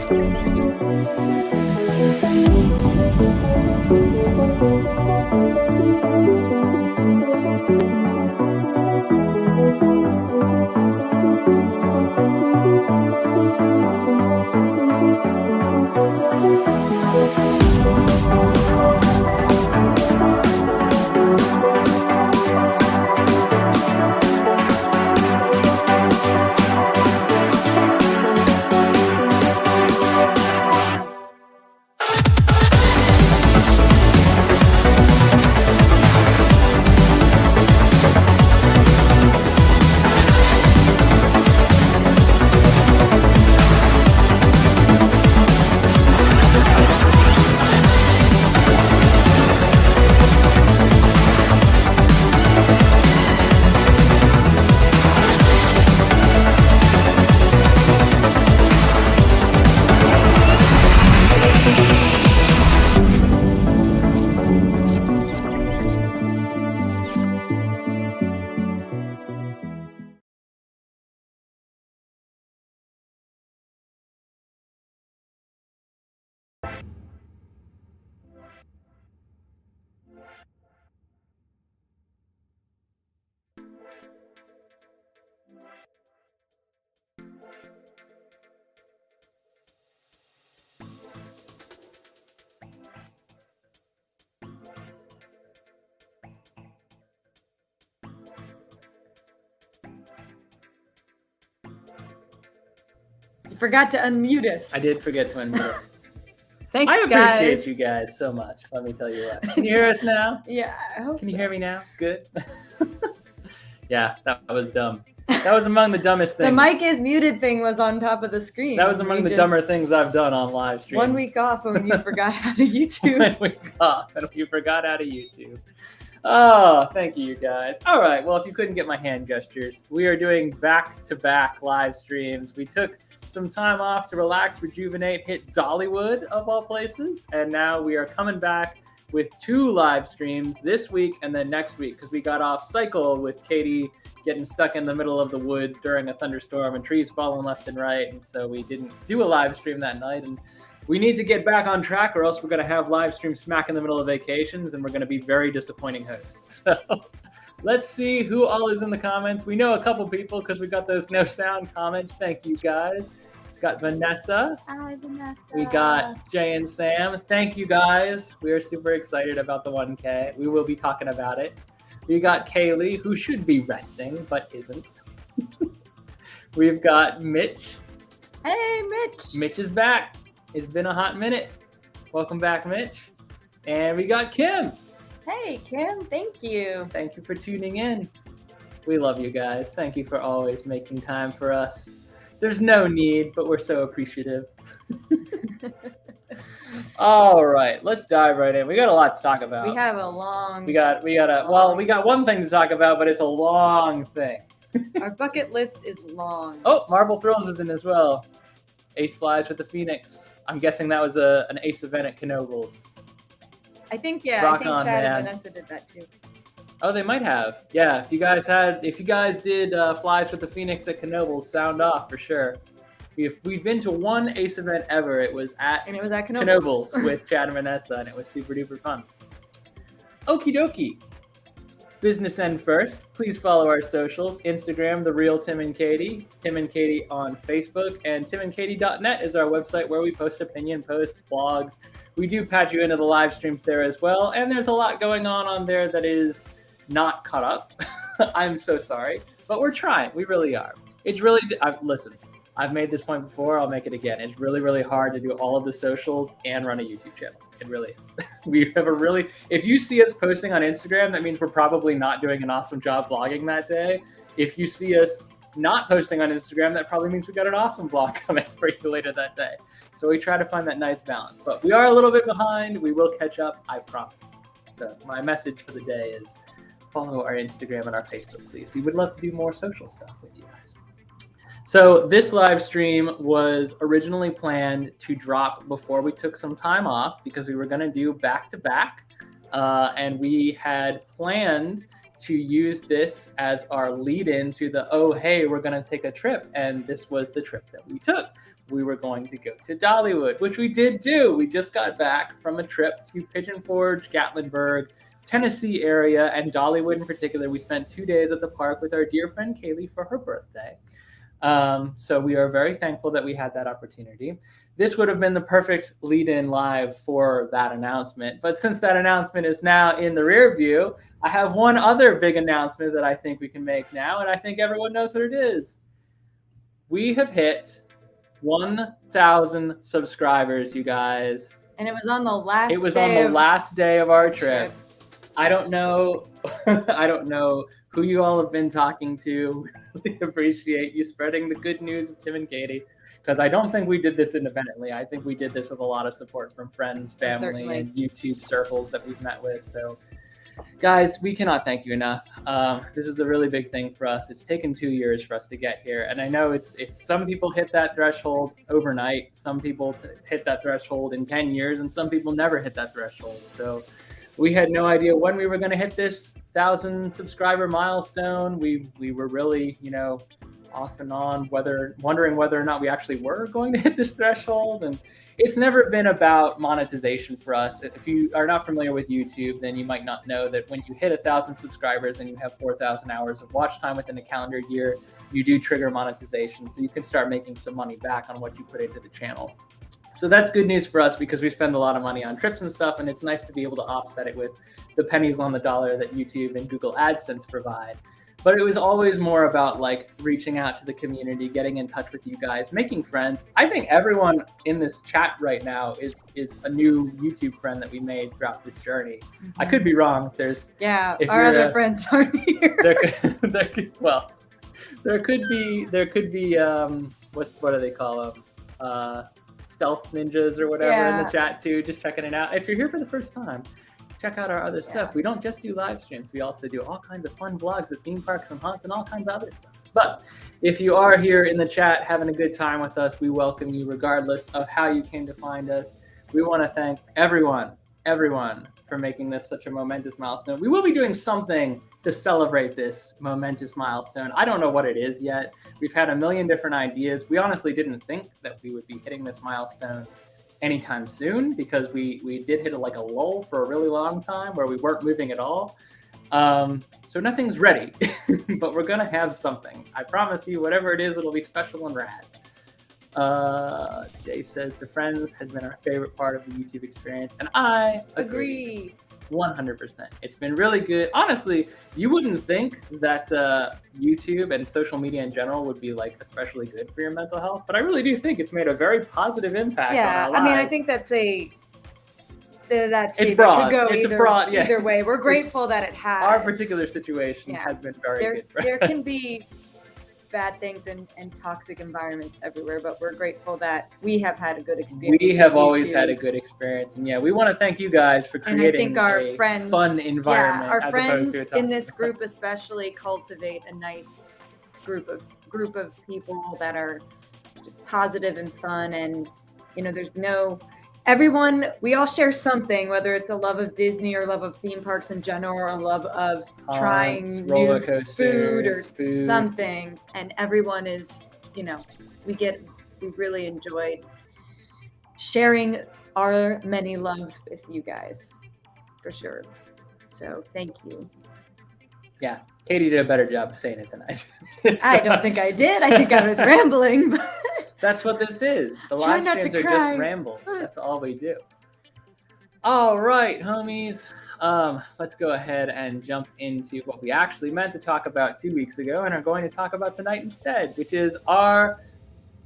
You forgot to unmute us. I did forget to unmute us. Thanks, I appreciate guys. you guys so much. Let me tell you what. Can you hear us now? Yeah, I hope Can you so. hear me now? Good. Yeah, that was dumb. That was among the dumbest things. The mic is muted thing was on top of the screen. That was among the dumber things I've done on live stream. 1 week off when you forgot how to YouTube. 1 week off and we forgot how to YouTube. Oh, thank you guys. All right, well, if you couldn't get my hand gestures, we are doing back-to-back live streams. We took some time off to relax, rejuvenate, hit Dollywood of all places, and now we are coming back with 2 live streams this week and then next week because we got off cycle with Katie getting stuck in the middle of the wood during a thunderstorm and trees falling left and right, and so we didn't do a live stream that night. And we need to get back on track or else we're going to have live streams smack in the middle of vacations and we're going to be very disappointing hosts. So let's see who all is in the comments. We know a couple people because we got those no sound comments. Thank you guys. Got Vanessa. Hi, Vanessa. We got Jay and Sam. Thank you guys. We are super excited about the 1K. We will be talking about it. We got Kaylee, who should be resting but isn't. We've got Mitch. Hey, Mitch. Mitch is back. It's been a hot minute. Welcome back, Mitch. And we got Kim. Hey, Kim. Thank you. Thank you for tuning in. We love you guys. Thank you for always making time for us. There's no need, but we're so appreciative. All right, let's dive right in. We got a lot to talk about. We have a long. We got one thing to talk about, but it's a long thing. Our bucket list is long. Oh, Marble Thrills is in as well. Ace flies with the Phoenix. I'm guessing that was an Ace event at Knoebels. I think, yeah. Rock I think on, Chad man. and Vanessa did that too. Oh, they might have. Yeah, if you guys did flies with the Phoenix at Knoebels, sound off for sure. If we've been to one Ace event ever, it was at Knoebels with Chad and Vanessa, and it was super duper fun. Okie dokie. Business end first. Please follow our socials. Instagram, The Real Tim and Katie. Tim and Katie on Facebook. And timandkt.net is our website where we post opinion posts, blogs. We do patch you into the live streams there as well. And there's a lot going on there that is not caught up. I'm so sorry. But we're trying. We really are. It's really... listen, I've made this point before. I'll make it again. It's really, really hard to do all of the socials and run a YouTube channel. It really is. We have a really... If you see us posting on Instagram, that means we're probably not doing an awesome job vlogging that day. If you see us not posting on Instagram, that probably means we got an awesome vlog coming for you later that day. So we try to find that nice balance. But we are a little bit behind. We will catch up, I promise. So my message for the day is follow our Instagram and our Facebook, please. We would love to do more social stuff with you guys. So this live stream was originally planned to drop before we took some time off because we were going to do back-to-back. And we had planned to use this as our lead-in to the, oh, hey, we're going to take a trip. And this was the trip that we took. we were going to go to Dollywood, which we did do. We just got back from a trip to Pigeon Forge, Gatlinburg, Tennessee area, and Dollywood in particular. We spent 2 days at the park with our dear friend Kaylee for her birthday. So we are very thankful that we had that opportunity. This would have been the perfect lead-in live for that announcement. But since that announcement is now in the rear view, I have one other big announcement that I think we can make now, and I think everyone knows what it is. We have hit 1,000 subscribers, you guys. And it was on the last It was on the last day of our trip. I don't know. I don't know who you all have been talking to. Really appreciate you spreading the good news of Tim and Katie, because I don't think we did this independently. I think we did this with a lot of support from friends, family, Certainly. and YouTube circles that we've met with. So, guys, we cannot thank you enough. This is a really big thing for us. It's taken 2 years for us to get here, and I know it's some people hit that threshold overnight. Some people hit that threshold in 10 years, and some people never hit that threshold. So we had no idea when we were going to hit this 1,000 subscriber milestone. We were really, off and on, wondering whether or not we actually were going to hit this threshold. And it's never been about monetization for us. If you are not familiar with YouTube, then you might not know that when you hit 1,000 subscribers and you have 4,000 hours of watch time within a calendar year, you do trigger monetization. So you can start making some money back on what you put into the channel. So that's good news for us because we spend a lot of money on trips and stuff, and it's nice to be able to offset it with the pennies on the dollar that YouTube and Google AdSense provide. But it was always more about reaching out to the community, getting in touch with you guys, making friends. I think everyone in this chat right now is a new YouTube friend that we made throughout this journey. Mm-hmm. I could be wrong. Our other friends aren't here. There could be what do they call them? Stealth ninjas or whatever in the chat too. Just checking it out. If you're here for the first time, check out our other stuff. We don't just do live streams. We also do all kinds of fun vlogs of theme parks and haunts and all kinds of other stuff. But if you are here in the chat having a good time with us, we welcome you regardless of how you came to find us. We want to thank everyone for making this such a momentous milestone. We will be doing something to celebrate this momentous milestone. I don't know what it is yet. We've had a million different ideas. We honestly didn't think that we would be hitting this milestone anytime soon because we did hit a lull for a really long time where we weren't moving at all. So nothing's ready, but we're gonna have something. I promise you, whatever it is, it'll be special and rad. Jay says the Friends has been our favorite part of the YouTube experience, and I agree 100%. It's been really good. Honestly, you wouldn't think that YouTube and social media in general would be especially good for your mental health, but I really do think it's made a very positive impact on our lives. I mean, I think that's it's broad. It's broad. Yeah. Either way, we're grateful that it has. Our particular situation has been very good. There can be bad things and toxic environments everywhere, but we're grateful that we have had a good experience. We have always had a good experience, and we want to thank you guys for creating and I think our friends, fun environment. Our friends in this group especially cultivate a nice group of people that are just positive and fun, and we all share something, whether it's a love of Disney or love of theme parks in general or a love of trying new food or something. And everyone is, we really enjoyed sharing our many loves with you guys, for sure. So thank you. Yeah, Katie did a better job of saying it than I did. I don't think I did. I think I was rambling. But that's what this is. The live streams are just rambles. That's all we do. All right, homies. Let's go ahead and jump into what we actually meant to talk about 2 weeks ago and are going to talk about tonight instead, which is our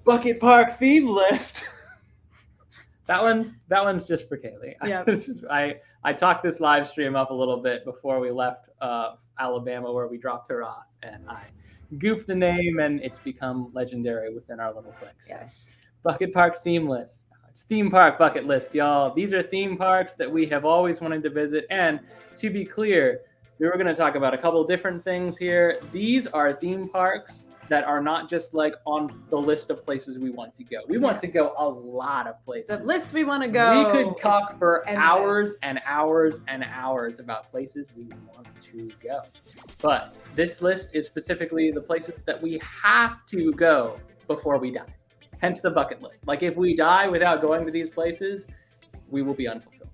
bucket park theme list. That one's just for Kaylee. Yeah. I talked this live stream up a little bit before we left Alabama, where we dropped her off, and I goofed the name, and it's become legendary within our little clique. Yes. Bucket park theme list. It's theme park bucket list, y'all. These are theme parks that we have always wanted to visit, and to be clear, we were going to talk about a couple different things here. These are theme parks that are not just on the list of places we want to go. We want to go a lot of places. The list we want to go. We could talk for hours and hours and hours about places we want to go. But this list is specifically the places that we have to go before we die. Hence the bucket list. Like if we die without going to these places, we will be unfulfilled.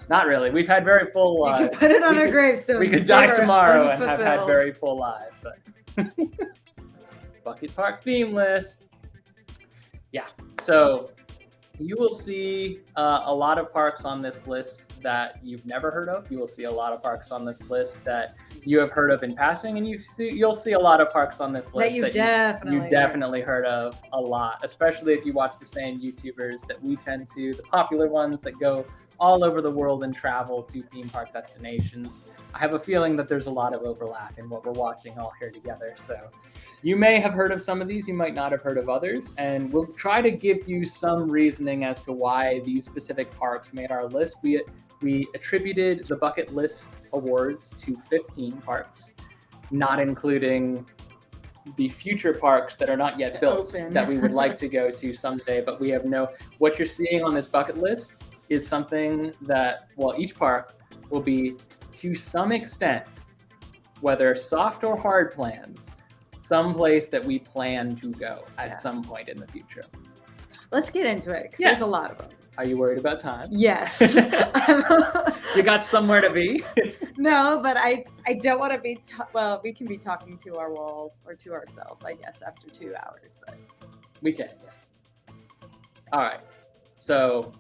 Not really. We've had very full lives. You could put it on our gravestone. We could die tomorrow and have had very full lives. But bucket park theme list. Yeah. So you will see a lot of parks on this list that you've never heard of. You will see a lot of parks on this list that you have heard of in passing, and you'll see a lot of parks on this list that you definitely heard of a lot, especially if you watch the same YouTubers that we tend to, the popular ones that go all over the world and travel to theme park destinations. I have a feeling that there's a lot of overlap in what we're watching all here together. So you may have heard of some of these, you might not have heard of others, and we'll try to give you some reasoning as to why these specific parks made our list. We attributed the bucket list awards to 15 parks, not including the future parks that are not yet built that we would like to go to someday, but we have what you're seeing on this bucket list is something that, well, each park will be to some extent, whether soft or hard plans, someplace that we plan to go at some point in the future. Let's get into it, because there's a lot of them. Are you worried about time? Yes. You got somewhere to be? No, but I don't want to be, we can be talking to our wall or to ourselves, I guess, after 2 hours. But we can, yes. All right. So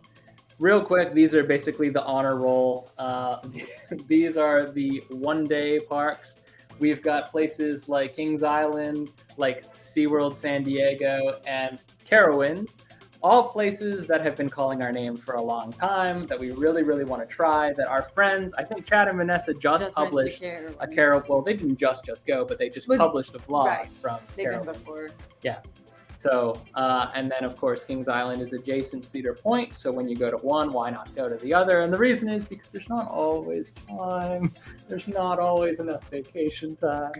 real quick, these are basically the honor roll. These are the one-day parks. We've got places like Kings Island, like SeaWorld San Diego, and Carowinds. All places that have been calling our name for a long time, that we really, really want to try, that our friends, I think Chad and Vanessa just published a Carowinds. Well, they didn't just go, but they just published a vlog from They've Carowinds. been before. Yeah. So, and then of course, Kings Island is adjacent Cedar Point. So when you go to one, why not go to the other? And the reason is because there's not always time. There's not always enough vacation time.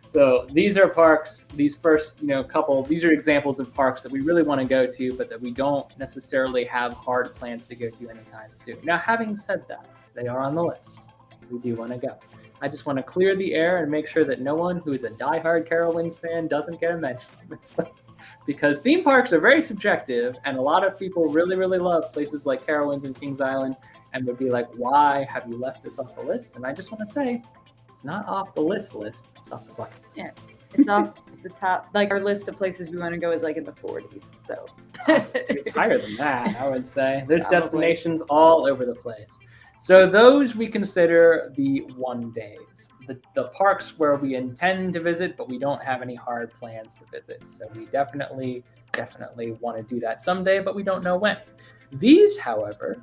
So these are parks, these first, couple, these are examples of parks that we really want to go to, but that we don't necessarily have hard plans to go to anytime soon. Now, having said that, they are on the list. We do want to go. I just want to clear the air and make sure that no one who is a diehard Carowinds fan doesn't get a mention on this list. Because theme parks are very subjective, and a lot of people really, really love places like Carowinds and Kings Island, and would be like, why have you left this off the list? And I just want to say, it's not off the list. It's off the bucket list. Yeah, it's off the top. Like our list of places we want to go is like in the 40s. So it's higher than that, I would say. There's destinations all over the place. So those we consider the one days, the parks where we intend to visit, but we don't have any hard plans to visit. So we definitely want to do that someday, but we don't know when. These, however,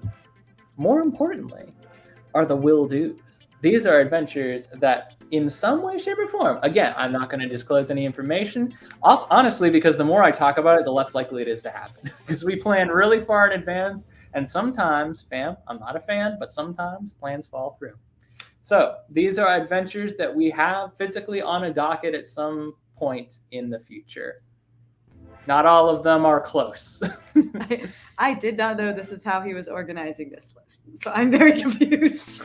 more importantly, are the will-dos. These are adventures that in some way, shape, or form, again, I'm not going to disclose any information, also, honestly, because the more I talk about it, the less likely it is to happen. Because we plan really far in advance, and sometimes, I'm not a fan, but sometimes plans fall through. So these are adventures that we have physically on a docket at some point in the future. Not all of them are close. I did not know this is how he was organizing this list, so I'm very confused.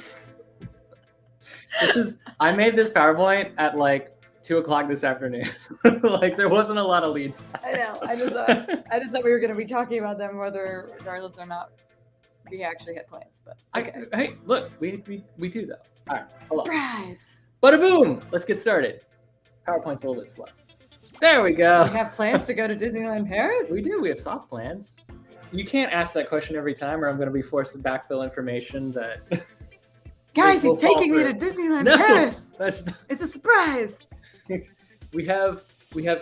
I made this PowerPoint at like 2:00 this afternoon. Like there wasn't a lot of leads. I know. I just thought we were going to be talking about them, whether regardless or not we actually had plans. But okay. Hey, look, we do though. All right, hold on. Surprise! Bada boom! Let's get started. PowerPoint's a little bit slow. There we go. We have plans to go to Disneyland Paris? We do. We have soft plans. You can't ask that question every time, or I'm going to be forced to backfill information that. Guys, he's taking me to Disneyland Paris. It's a surprise. We have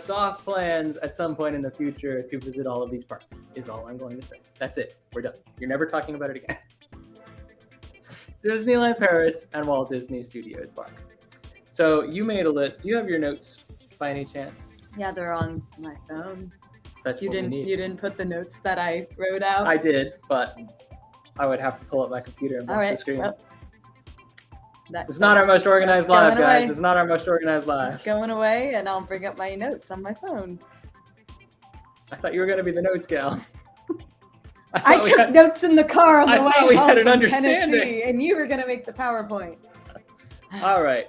soft plans at some point in the future to visit all of these parks, is all I'm going to say. That's it. We're done. You're never talking about it again. Disneyland Paris and Walt Disney Studios Park. So you made a list. Do you have your notes by any chance? Yeah, they're on my phone. That's you didn't put the notes that I wrote out? I did, but I would have to pull up my computer and block the screen. Well, it's not our most organized live, guys. It's not our most organized live. It's going away, and I'll bring up my notes on my phone. I thought you were going to be the notes gal. I took notes in the car on the way home we had an from understanding. Tennessee, and you were going to make the PowerPoint. All right.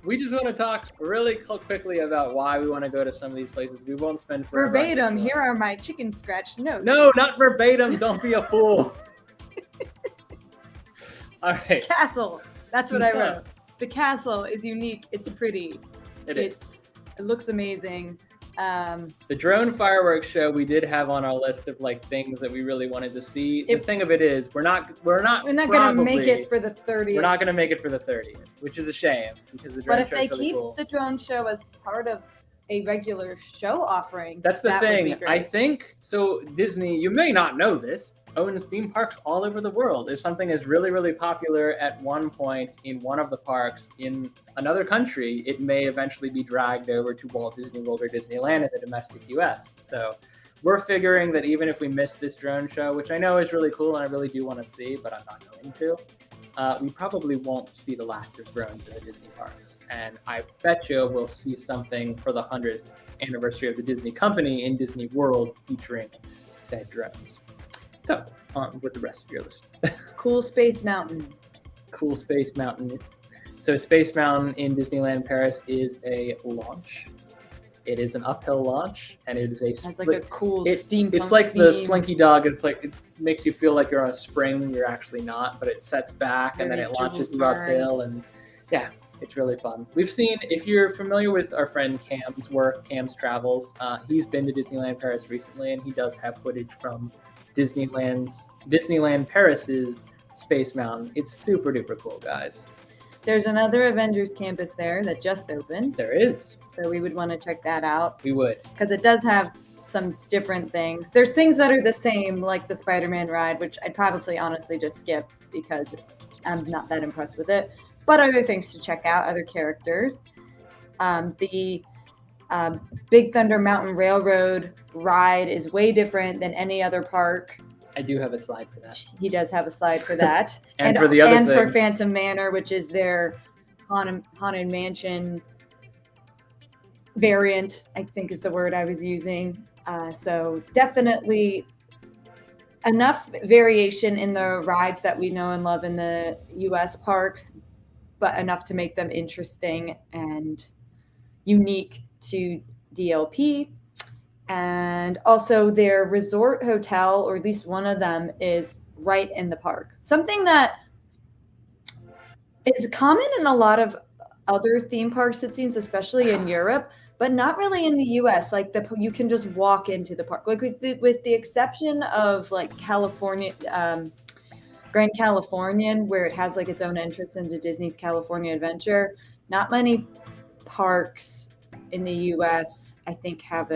we just want to talk really quickly about why we want to go to some of these places. We won't spend forever. Verbatim, here are my chicken scratch notes. No, not verbatim. Don't be a fool. All right. Castle. That's what I wrote. The castle is unique. It's pretty. It looks amazing. The drone fireworks show we did have on our list of like things that we really wanted to see. The thing of it is, we're not gonna make it for the 30th. We're not gonna make it for the 30th, which is a shame because the drone show is really cool. But if they keep the drone show as part of a regular show offering, that's the thing. I think so. Disney, you may not know this, owns theme parks all over the world. If something is really, really popular at one point in one of the parks in another country, it may eventually be dragged over to Walt Disney World or Disneyland in the domestic US. So we're figuring that even if we miss this drone show, which I know is really cool and I really do want to see, but I'm not going to, we probably won't see the last of drones in the Disney parks. And I bet you we'll see something for the 100th anniversary of the Disney company in Disney World featuring said drones. So, on with the rest of your list. Cool Space Mountain. Cool Space Mountain. So, Space Mountain in Disneyland Paris is a launch. It is an uphill launch, and it is It's like a cool steampunk It's like theme. the Slinky Dog. It's like it makes you feel like you're on a spring. You're actually not, but it sets back and then it launches you uphill, and yeah, it's really fun. We've seen, if you're familiar with our friend Cam's work, Cam's Travels, he's been to Disneyland Paris recently, and he does have footage from Disneyland Paris's Space Mountain. It's super duper cool, guys. There's another Avengers campus there that just opened. There is. So we would want to check that out. We would. Because it does have some different things. There's things that are the same, like the Spider-Man ride, which I'd probably honestly just skip because I'm not that impressed with it. But other things to check out, other characters. The Big Thunder Mountain Railroad ride is way different than any other park. I do have a slide for that. He does have a slide for that. and for the other and thing. for Phantom Manor, which is their Haunted Mansion variant, I think is the word I was using. So definitely enough variation in the rides that we know and love in the US parks, but enough to make them interesting and unique to DLP. And also their resort hotel, or at least one of them, is right in the park. Something that is common in a lot of other theme parks, it seems, especially in Europe, but not really in the US. Like you can just walk into the park. Like with the exception of like California, Grand Californian, where it has like its own entrance into Disney's California Adventure, not many parks in the US, I think, have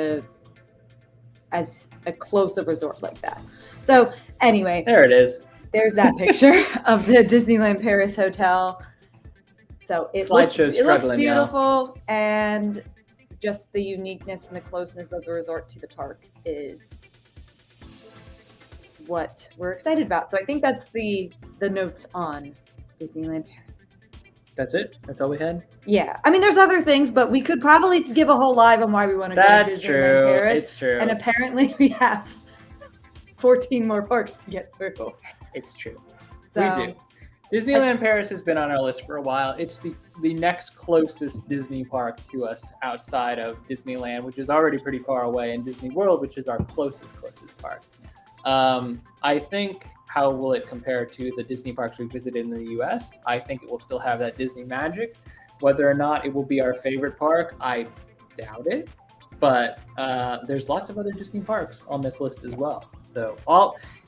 as a close a resort like that. So anyway, there it is. There's that picture of the Disneyland Paris hotel. So it looks beautiful, and just the uniqueness and the closeness of the resort to the park is what we're excited about. So I think that's the notes on Disneyland Paris. That's it? That's all we had? Yeah. I mean, there's other things, but we could probably give a whole live on why we want to go to Disneyland Paris. It's true. And apparently we have 14 more parks to get through. It's true. So, we do. Disneyland Paris has been on our list for a while. It's the next closest Disney park to us outside of Disneyland, which is already pretty far away, and Disney World, which is our closest park. I think, how will it compare to the Disney parks we visited in the US? I think it will still have that Disney magic. Whether or not it will be our favorite park, I doubt it. But there's lots of other Disney parks on this list as well. So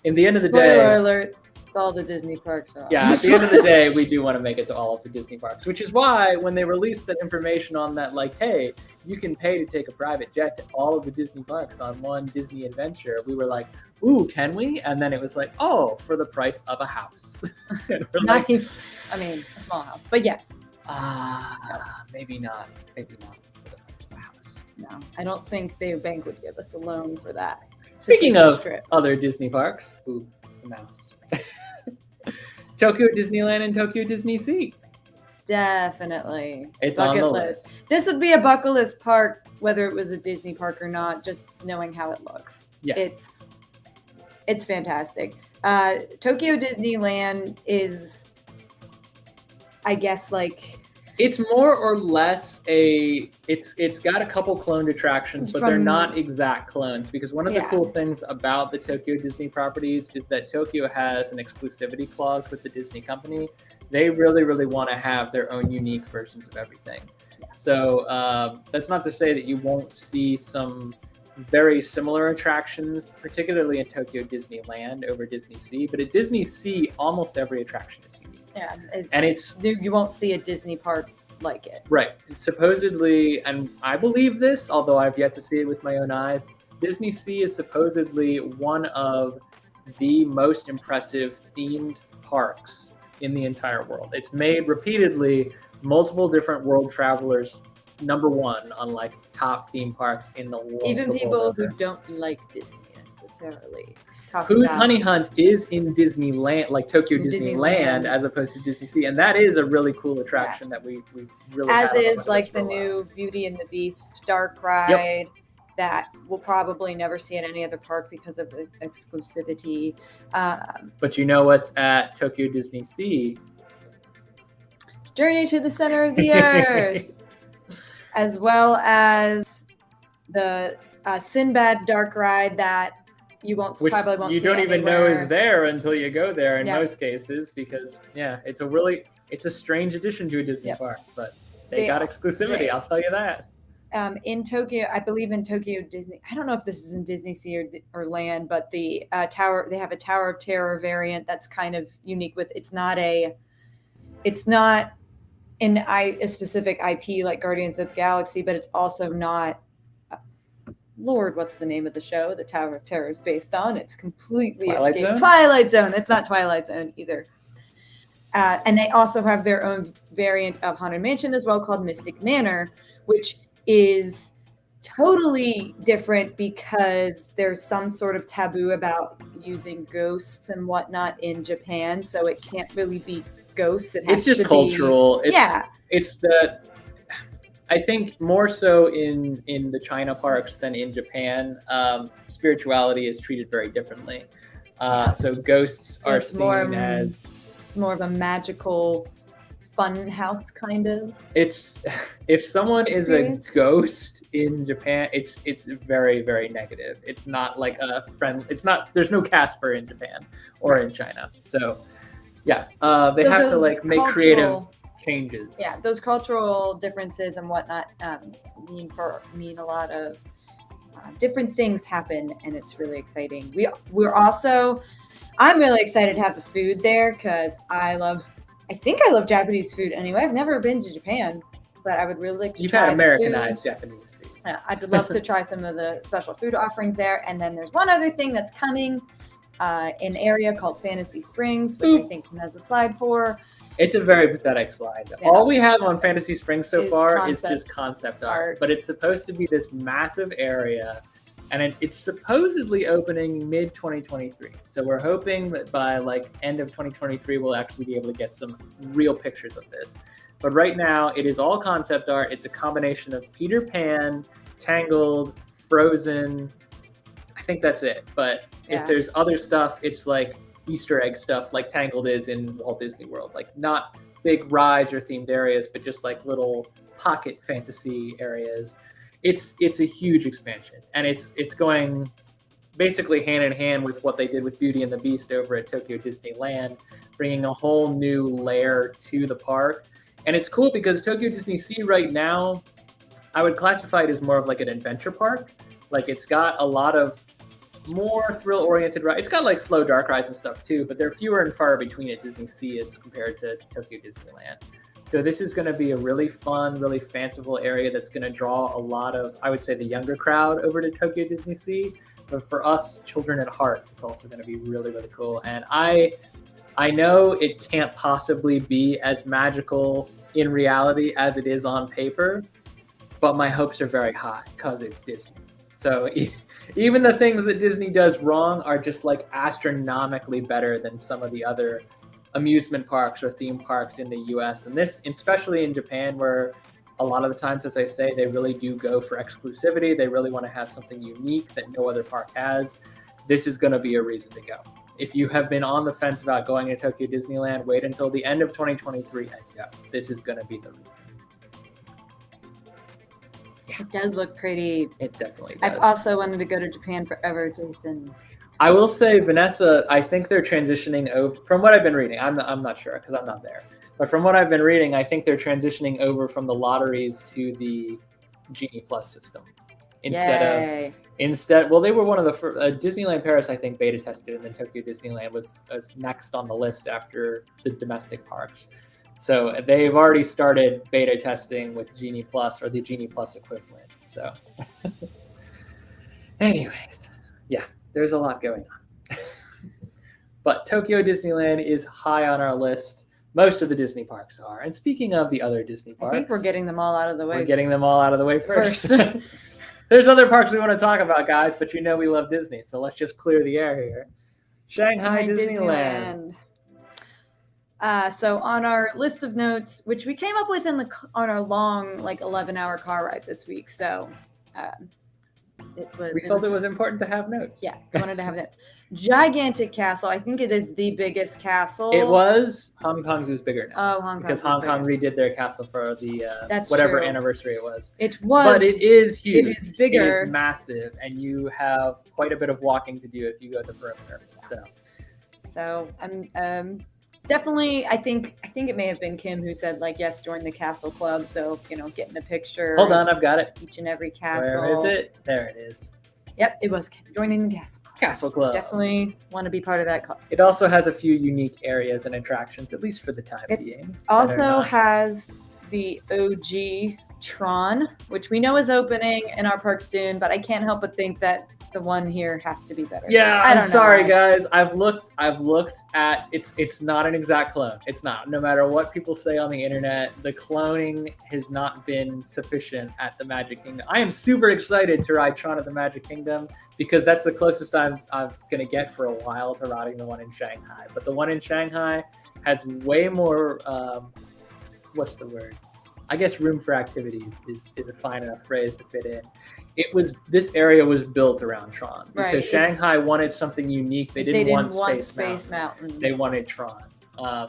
in the end of the day, spoiler alert, all the Disney parks are on. Yeah, at the end of the day, we do want to make it to all of the Disney parks, which is why when they released that information on that, like, hey, you can pay to take a private jet to all of the Disney parks on one Disney adventure, we were like, ooh, can we? And then it was like, oh, for the price of a house. Not even, I mean, a small house, but yes. Maybe not for the price of a house. No, I don't think the bank would give us a loan for that. Speaking of other Disney parks, ooh, the mouse. Tokyo Disneyland and Tokyo Disney Sea. Definitely. It's on the list. This would be a bucket list park, whether it was a Disney park or not, just knowing how it looks. Yeah. It's fantastic. Tokyo Disneyland is, I guess, like It's more or less it's got a couple cloned attractions, but they're not exact clones, because one of the cool things about the Tokyo Disney properties is that Tokyo has an exclusivity clause with the Disney company. They really, really want to have their own unique versions of everything. So that's not to say that you won't see some very similar attractions, particularly in Tokyo Disneyland over Disney Sea. But at Disney Sea, almost every attraction is unique. Yeah, and you won't see a Disney park like it. Right. Supposedly, and I believe this, although I've yet to see it with my own eyes, Disney Sea is supposedly one of the most impressive themed parks in the entire world. It's made repeatedly multiple different world travelers #1 on like top theme parks in the world. Even people who don't like Disney necessarily. Pooh's Honey Hunt is in Disneyland, like Tokyo Disneyland, as opposed to Disney Sea, and that is a really cool attraction that we really as is like the new Beauty and the Beast dark ride that we'll probably never see at any other park because of the exclusivity. But you know what's at Tokyo Disney Sea? Journey to the Center of the Earth, as well as the Sinbad dark ride that you probably won't see. You don't even anywhere. know is there until you go there in most cases, because it's a strange addition to a Disney park, but they got exclusivity. I'll tell you that. In Tokyo, I believe in Tokyo Disney, I don't know if this is in Disney Sea or Land, but the tower, they have a Tower of Terror variant that's kind of unique with, it's not a specific IP like Guardians of the Galaxy, but it's also not, Lord, what's the name of the show the Tower of Terror is based on? It's completely escaped. Twilight Zone. It's not Twilight Zone either. And they also have their own variant of Haunted Mansion as well, called Mystic Manor, which is totally different because there's some sort of taboo about using ghosts and whatnot in Japan. So it can't really be ghosts. It's just cultural. It's I think more so in the China parks than in Japan. Spirituality is treated very differently. So ghosts are seen as... It's more of a magical fun house kind of. It's if someone experience is a ghost in Japan, it's very, very negative. It's not like a friend. It's not. There's no Casper in Japan or in China. So they have to like make creative changes. Yeah, those cultural differences and whatnot mean a lot of different things happen, and it's really exciting. I'm really excited to have the food there because I love Japanese food anyway. I've never been to Japan, but I would really like to You've try had Americanized Japanese food. Yeah, I'd love to try some of the special food offerings there. And then there's one other thing that's coming, an area called Fantasy Springs, which I think Kim has a slide for. It's a very pathetic slide. Yeah. All we have on Fantasy Springs so far is just concept art, but it's supposed to be this massive area, and it's supposedly opening mid-2023. So we're hoping that by like end of 2023, we'll actually be able to get some real pictures of this. But right now, it is all concept art. It's a combination of Peter Pan, Tangled, Frozen. I think that's it. But if there's other stuff, it's like Easter egg stuff like Tangled is in Walt Disney World. Like not big rides or themed areas, but just like little pocket fantasy areas. It's a huge expansion, and it's going basically hand in hand with what they did with Beauty and the Beast over at Tokyo Disneyland, bringing a whole new layer to the park. And it's cool because Tokyo Disney Sea right now, I would classify it as more of like an adventure park. Like it's got a lot of more thrill-oriented rides. It's got like slow dark rides and stuff too, but they're fewer and far between at Disney Sea as compared to Tokyo Disneyland. So this is going to be a really fun, really fanciful area that's going to draw a lot of, I would say, the younger crowd over to Tokyo Disney Sea. But for us, children at heart, it's also going to be really, really cool. And I know it can't possibly be as magical in reality as it is on paper, but my hopes are very high because it's Disney. So even the things that Disney does wrong are just like astronomically better than some of the other amusement parks or theme parks in the US. And this, especially in Japan, where a lot of the times, as I say, they really do go for exclusivity. They really want to have something unique that no other park has. This is going to be a reason to go. If you have been on the fence about going to Tokyo Disneyland, wait until the end of 2023 and go. This is going to be the reason. Yeah. It does look pretty. It definitely does. I've also wanted to go to Japan forever, Jason. I will say, Vanessa, I think they're transitioning over, from what I've been reading. I'm not sure because I'm not there. But from what I've been reading, I think they're transitioning over from the lotteries to the Genie Plus system. Well, they were one of the first. Disneyland Paris, I think, beta tested it, and then Tokyo Disneyland was next on the list after the domestic parks. So they've already started beta testing with Genie Plus or the Genie Plus equivalent. So anyways, yeah, there's a lot going on. But Tokyo Disneyland is high on our list. Most of the Disney parks are. And speaking of the other Disney parks, I think we're getting them all out of the way. We're getting them all out of the way first. There's other parks we want to talk about, guys, but you know we love Disney, so let's just clear the air here. Shanghai Disneyland. So on our list of notes, which we came up with on our long, 11-hour car ride this week, so we felt it was important to have notes. Yeah, we wanted to have notes. Gigantic castle. I think it is the biggest castle. It was. Hong Kong's is bigger now. Oh, Hong Kong. Because Hong Kong redid their castle for the whatever anniversary it was. It was. But it is huge. It is bigger. It is massive, and you have quite a bit of walking to do if you go the perimeter. So I'm definitely. I think it may have been Kim who said yes, join the castle club. So get in a picture. Hold on, I've got it. Each and every castle. Where is it? There it is. Yep, it was joining the castle club. Castle club. Definitely want to be part of that club. It also has a few unique areas and attractions, at least for the time being. Also has the OG Tron, which we know is opening in our park soon, but I can't help but think that the one here has to be better. Yeah, I'm sorry, guys. I've looked at it's not an exact clone. It's not. No matter what people say on the internet, the cloning has not been sufficient at the Magic Kingdom. I am super excited to ride Tron at the Magic Kingdom because that's the closest I'm going to get for a while to riding the one in Shanghai. But the one in Shanghai has way more, what's the word? I guess room for activities is a fine enough phrase to fit in. This area was built around Tron because Shanghai wanted something unique. They didn't want Space Mountain. They wanted Tron.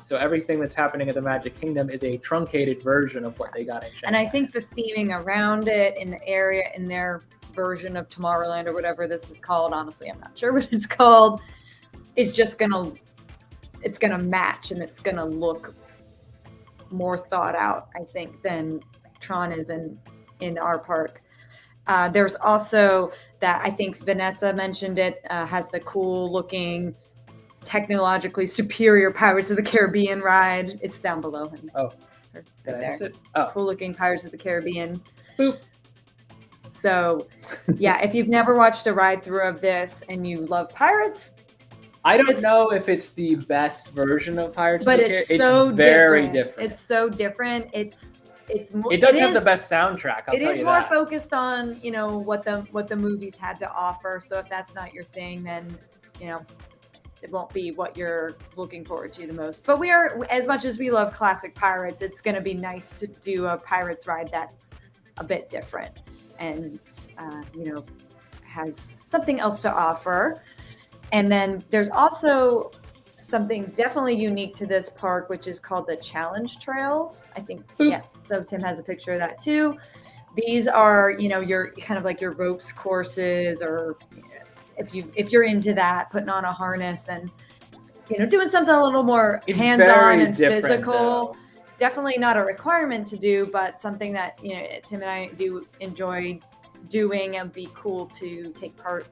So everything that's happening at the Magic Kingdom is a truncated version of what they got in Shanghai. And I think the theming around it in the area, in their version of Tomorrowland or whatever this is called, honestly, I'm not sure what it's called, is just it's gonna match and it's gonna look more thought out, I think, than Tron is in our park. There's also that, I think Vanessa mentioned it, has the cool looking, technologically superior Pirates of the Caribbean ride. It's down below him. Oh, right there. Miss it? Oh. Cool looking Pirates of the Caribbean. Boop. So, yeah, if you've never watched a ride through of this and you love pirates, I don't know if it's the best version of Pirates of the Caribbean. But it's so very different. It's so different. It does have the best soundtrack. I'll tell you that. It is more focused on, what the movies had to offer. So if that's not your thing, then, it won't be what you're looking forward to the most. But we are, as much as we love classic pirates, it's going to be nice to do a pirates ride that's a bit different and, has something else to offer. And then there's also something definitely unique to this park, which is called the Challenge Trails. I think, yeah. So Tim has a picture of that too. These are, your kind of like your ropes courses, or if you're into that, putting on a harness and, doing something a little more hands-on and physical. Though. Definitely not a requirement to do, but something that, Tim and I do enjoy doing and be cool to take part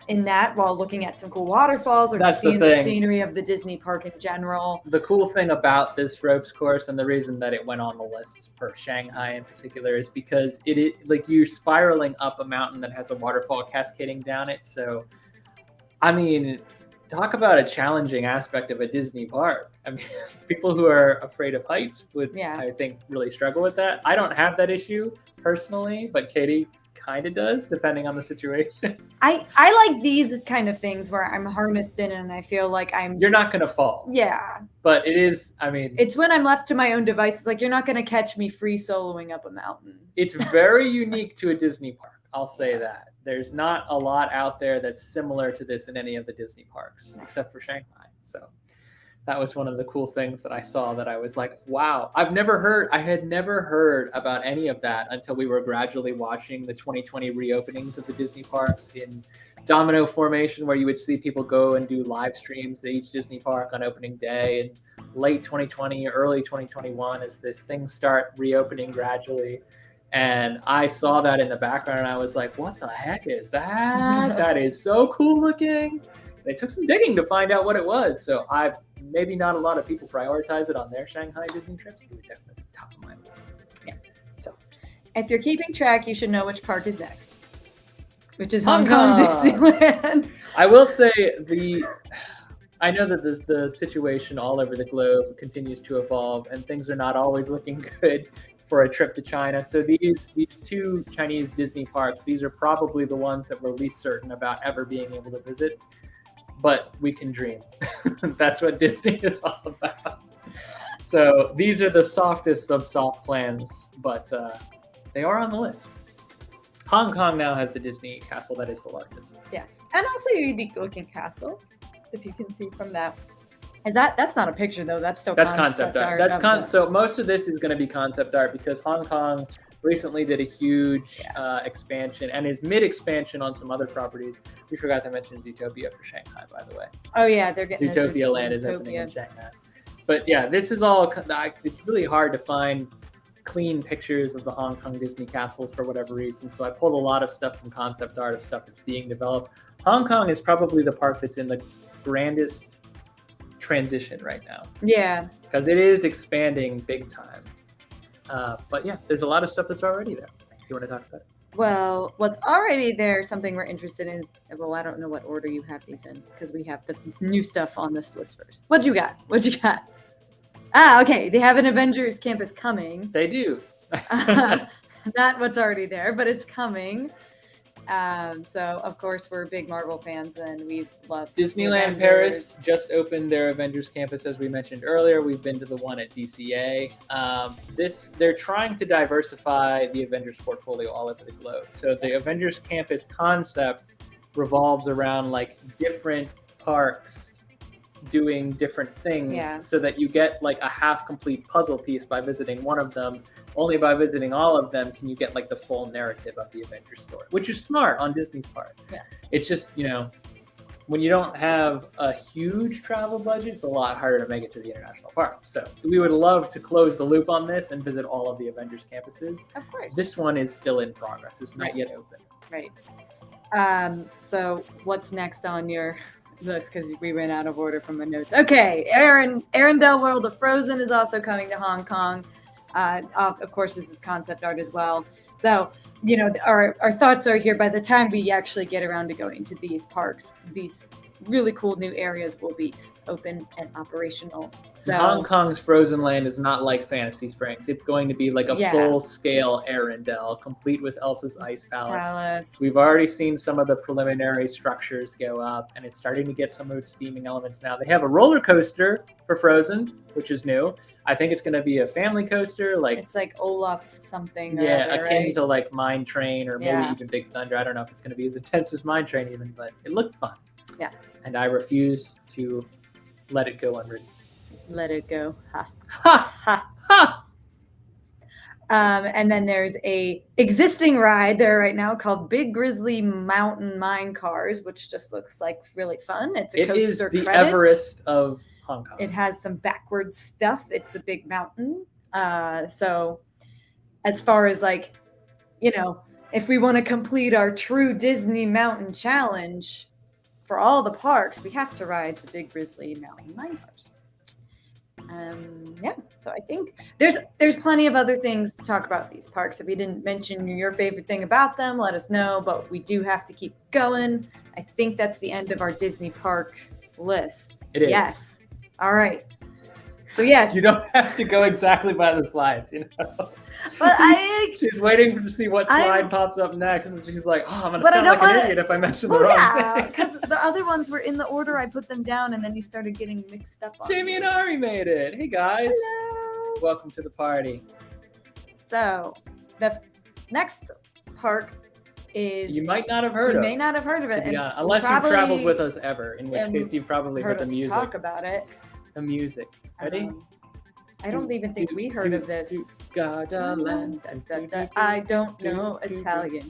in that while looking at some cool waterfalls or just seeing the scenery of the Disney park in general. The cool thing about this ropes course, and the reason that it went on the list for Shanghai in particular, is because it is like you're spiraling up a mountain that has a waterfall cascading down it. So, I mean, talk about a challenging aspect of a Disney park. I mean, people who are afraid of heights would, I think, really struggle with that. I don't have that issue personally, but Katie kind of does, depending on the situation. I like these kind of things where I'm harnessed in and I feel like you're not going to fall. Yeah. But it is, I mean, it's when I'm left to my own devices. Like, you're not going to catch me free soloing up a mountain. It's very unique to a Disney park. I'll say that. There's not a lot out there that's similar to this in any of the Disney parks, except for Shanghai. So that was one of the cool things that I saw that I was like, wow, I had never heard about any of that until we were gradually watching the 2020 reopenings of the Disney parks in domino formation, where you would see people go and do live streams at each Disney park on opening day in late 2020, early 2021, as this things start reopening gradually. And I saw that in the background and I was like, what the heck is that? That is so cool looking. They took some digging to find out what it was. So maybe not a lot of people prioritize it on their Shanghai Disney trips. It was definitely top of my list. Yeah. So if you're keeping track, you should know which park is next, which is Hong Kong Disneyland. I will say I know that the situation all over the globe continues to evolve and things are not always looking good for a trip to China. So these two Chinese Disney parks, these are probably the ones that we're least certain about ever being able to visit. But we can dream. That's what Disney is all about. So these are the softest of soft plans, but they are on the list. Hong Kong now has the Disney castle that is the largest. Yes, and also a unique looking castle, if you can see from that. That's not a picture though? That's still concept art. So most of this is going to be concept art because Hong Kong recently did a huge expansion and is mid-expansion on some other properties. We forgot to mention Zootopia for Shanghai, by the way. Oh yeah, they're getting Zootopia Land is opening in Shanghai. But yeah, this is all. It's really hard to find clean pictures of the Hong Kong Disney castles for whatever reason. So I pulled a lot of stuff from concept art of stuff that's being developed. Hong Kong is probably the park that's in the grandest transition right now. Yeah, because it is expanding big time. But yeah, there's a lot of stuff that's already there. You want to talk about it? Well, what's already there, something we're interested in. Well, I don't know what order you have these in because we have the new stuff on this list first. What you got? Okay. They have an Avengers campus coming. They do. Not what's already there, but it's coming. So of course we're big Marvel fans and we love Disneyland Paris just opened their Avengers campus, as we mentioned earlier. We've been to the one at DCA. They're trying to diversify the Avengers portfolio all over the globe. So the Avengers campus concept revolves around like different parks doing different things so that you get like a half complete puzzle piece by visiting one of them. Only by visiting all of them can you get like the full narrative of the Avengers story, which is smart on Disney's part. Yeah. It's just, when you don't have a huge travel budget, it's a lot harder to make it to the international park. So we would love to close the loop on this and visit all of the Avengers campuses. Of course. This one is still in progress. It's not yet open. Right. So what's next on your list, because we ran out of order from my notes. Okay, Arendelle World of Frozen is also coming to Hong Kong. Of course, this is concept art as well. So, our thoughts are here. By the time we actually get around to going to these parks, these really cool new areas will be open and operational. So Hong Kong's Frozen Land is not like Fantasy Springs. It's going to be like a full-scale Arendelle, complete with Elsa's Ice Palace. We've already seen some of the preliminary structures go up, and it's starting to get some of its theming elements now. They have a roller coaster for Frozen, which is new. I think it's going to be a family coaster. It's like Olaf something. Akin to like Mine Train or maybe even Big Thunder. I don't know if it's going to be as intense as Mine Train even, but it looked fun. Yeah. And I refuse to let it go unridden. Let it go. Ha. Ha! Ha. Ha! And then there's a existing ride there right now called Big Grizzly Mountain Mine Cars, which just looks like really fun. It is the Everest of Hong Kong. It has some backwards stuff. It's a big mountain. So as far as if we want to complete our true Disney Mountain Challenge for all the parks, we have to ride the Big Grizzly Mountain Mine Cars. So I think there's plenty of other things to talk about these parks. If we didn't mention your favorite thing about them, let us know, but we do have to keep going. I think that's the end of our Disney park list. It is. Yes. All right. So yes. You don't have to go exactly by the slides, But she's waiting to see what slide pops up next, and she's like, "Oh, I'm gonna sound like an idiot if I mention the wrong thing." Because the other ones were in the order I put them down, and then you started getting mixed up. Jamie and Ari made it. Hey guys. Hello. Welcome to the party. So, the next park you might not have heard of. You may not have heard of it, unless you've traveled with us ever, in which case you've probably heard the music. Talk about it. The music. Ready? I don't even think we heard of this. Gardaland. I don't know Italian.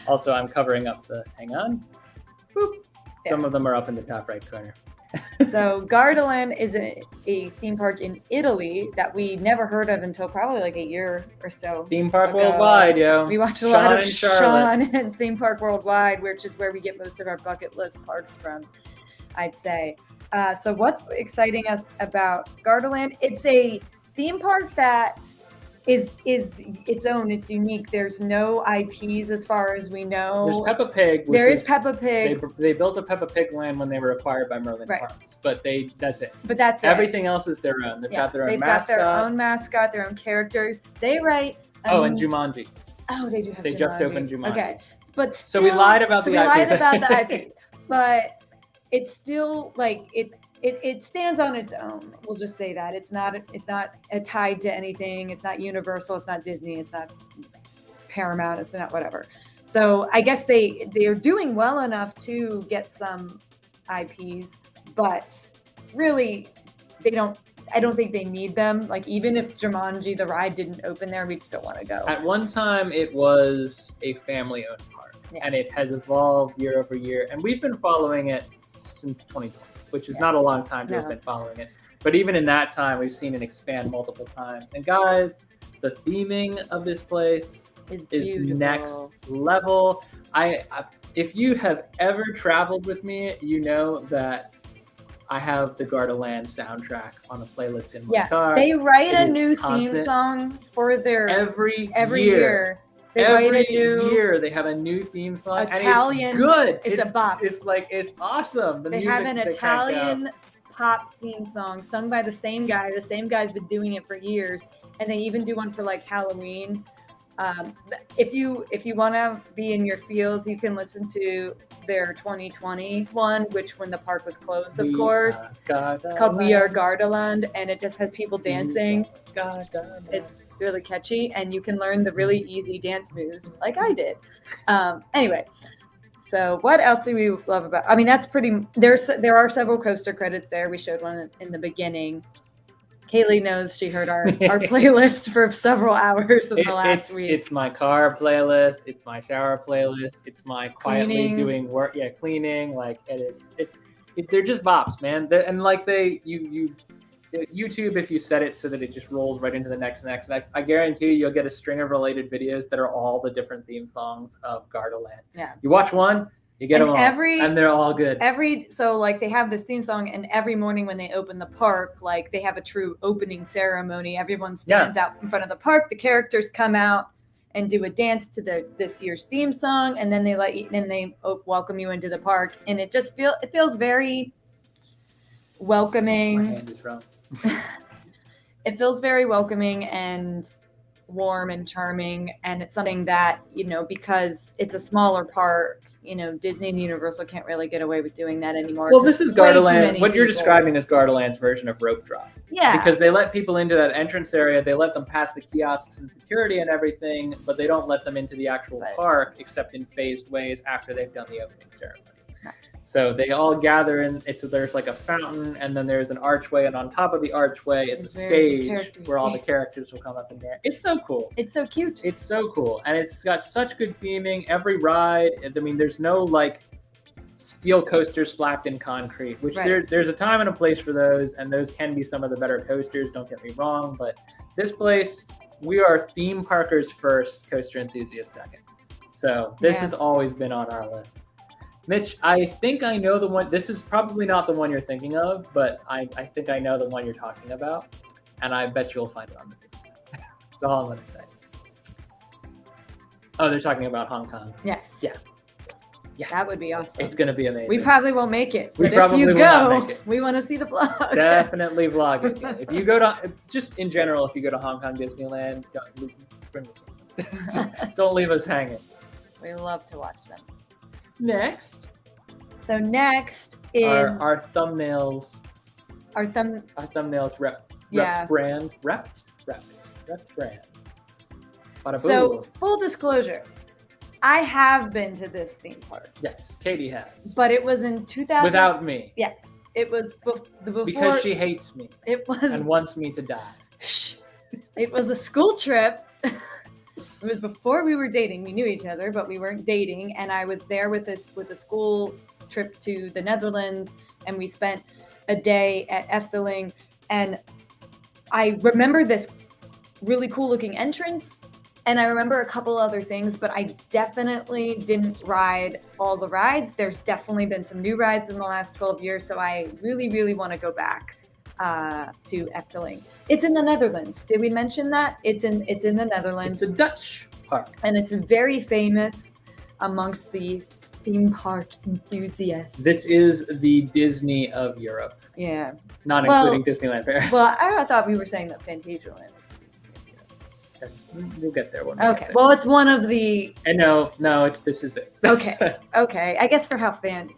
Also, I'm covering up the. Hang on. Boop. Some of them are up in the top right corner. So Gardaland is a theme park in Italy that we never heard of until probably like a year or so. Theme Park Worldwide, yo. We watched a lot of Sean and Theme Park Worldwide, which is where we get most of our bucket list parks from, I'd say. So what's exciting us about Gardaland? It's a theme park that is its own. It's unique. There's no IPs as far as we know. There's Peppa Pig. There is Peppa Pig. They built a Peppa Pig land when they were acquired by Merlin Parks, but that's it. But that's everything else is their own. They've got their own mascots. They've got their own mascot, their own characters. They write. And Jumanji. Oh, they do have. They just opened Jumanji. Okay, but still, so we lied about the IP. We lied about the IPs, but it's still like it. It stands on its own. We'll just say that it's not tied to anything. It's not Universal. It's not Disney. It's not Paramount. It's not whatever. So I guess they're doing well enough to get some IPs, but really I don't think they need them. Like even if Jumanji the ride didn't open there, we'd still want to go. At one time, it was a family-owned park, and it has evolved year over year, and we've been following it since 2020. Which is not a long time to have been following it. But even in that time, we've seen it expand multiple times. And guys, the theming of this place is next level. If you have ever traveled with me, you know that I have the Gardaland soundtrack on a playlist in my car. They write a new theme song for their every year. Every year they have a new theme song. Italian, and it's good. It's a bop. It's awesome. They have an Italian pop theme song sung by the same guy. The same guy's been doing it for years, and they even do one for like Halloween. If you want to be in your feels, you can listen to their 2020 one, which when the park was closed, of course. It's called We Are Gardaland, and it just has people dancing. It's really catchy, and you can learn the really easy dance moves like I did. Anyway, so what else do we love about? I mean, that's pretty. There are several coaster credits there. We showed one in the beginning. Kaylee knows she heard our playlist for several hours in the last week. It's my car playlist. It's my shower playlist. It's my quietly doing work. Yeah, cleaning. Like they're just bops, man. And like YouTube, if you set it so that it just rolls right into the next, I guarantee you'll get a string of related videos that are all the different theme songs of Gardaland. Yeah. You watch one, you get them all, and they're all good. So like they have this theme song, and every morning when they open the park, like they have a true opening ceremony. Everyone stands out in front of the park. The characters come out and do a dance to this year's theme song, and then they welcome you into the park, and it just feels very welcoming. My hand is wrong. It feels very welcoming and warm and charming, and it's something that, because it's a smaller park, Disney and Universal can't really get away with doing that anymore. Well, this is Gardaland. What you're describing is Gardaland's version of rope drop. Yeah. Because they let people into that entrance area, they let them pass the kiosks and security and everything, but they don't let them into the actual park except in phased ways after they've done the opening ceremony. So they all gather in. There's like a fountain, and then there's an archway, and on top of the archway is a stage where all the characters will come up in there. It's so cool. It's so cute. It's so cool, and it's got such good theming. Every ride, I mean, there's no like steel coasters slapped in concrete, which there's a time and a place for those, and those can be some of the better coasters. Don't get me wrong, but this place, we are theme parkers first, coaster enthusiasts second. So this has always been on our list. Mitch, I think I know the one. This is probably not the one you're thinking of, but I think I know the one you're talking about, and I bet you'll find it on this list. That's all I'm going to say. Oh, they're talking about Hong Kong. Yes. Yeah. That would be awesome. It's going to be amazing. We probably won't make it. But if you go, we want to see the vlog. Definitely vlog it. If you go to, just in general, if you go to Hong Kong Disneyland, don't leave us hanging. We love to watch them. Next is our thumbnails. Our thumbnails rep brand. So, full disclosure, I have been to this theme park. Yes, Katie has. But it was in 2000. Without me. Yes, it was before. Because she hates me. It was. And wants me to die. It was a school trip. It was before we were dating. We knew each other, but we weren't dating. And I was there with a school trip to the Netherlands, and we spent a day at Efteling. And I remember this really cool looking entrance, and I remember a couple other things, but I definitely didn't ride all the rides. There's definitely been some new rides in the last 12 years, so I really, really want to go back to Efteling. It's in the Netherlands. Did we mention that? It's in the Netherlands. It's a Dutch park. And it's very famous amongst the theme park enthusiasts. This is the Disney of Europe. Yeah. Not including Disneyland Paris. Well, I thought we were saying that Fantasyland was the Disney of Europe. Yes, we'll get there one day. Okay. Well, it's one of the. And no, this is it. Okay. Okay. I guess for how fantasy.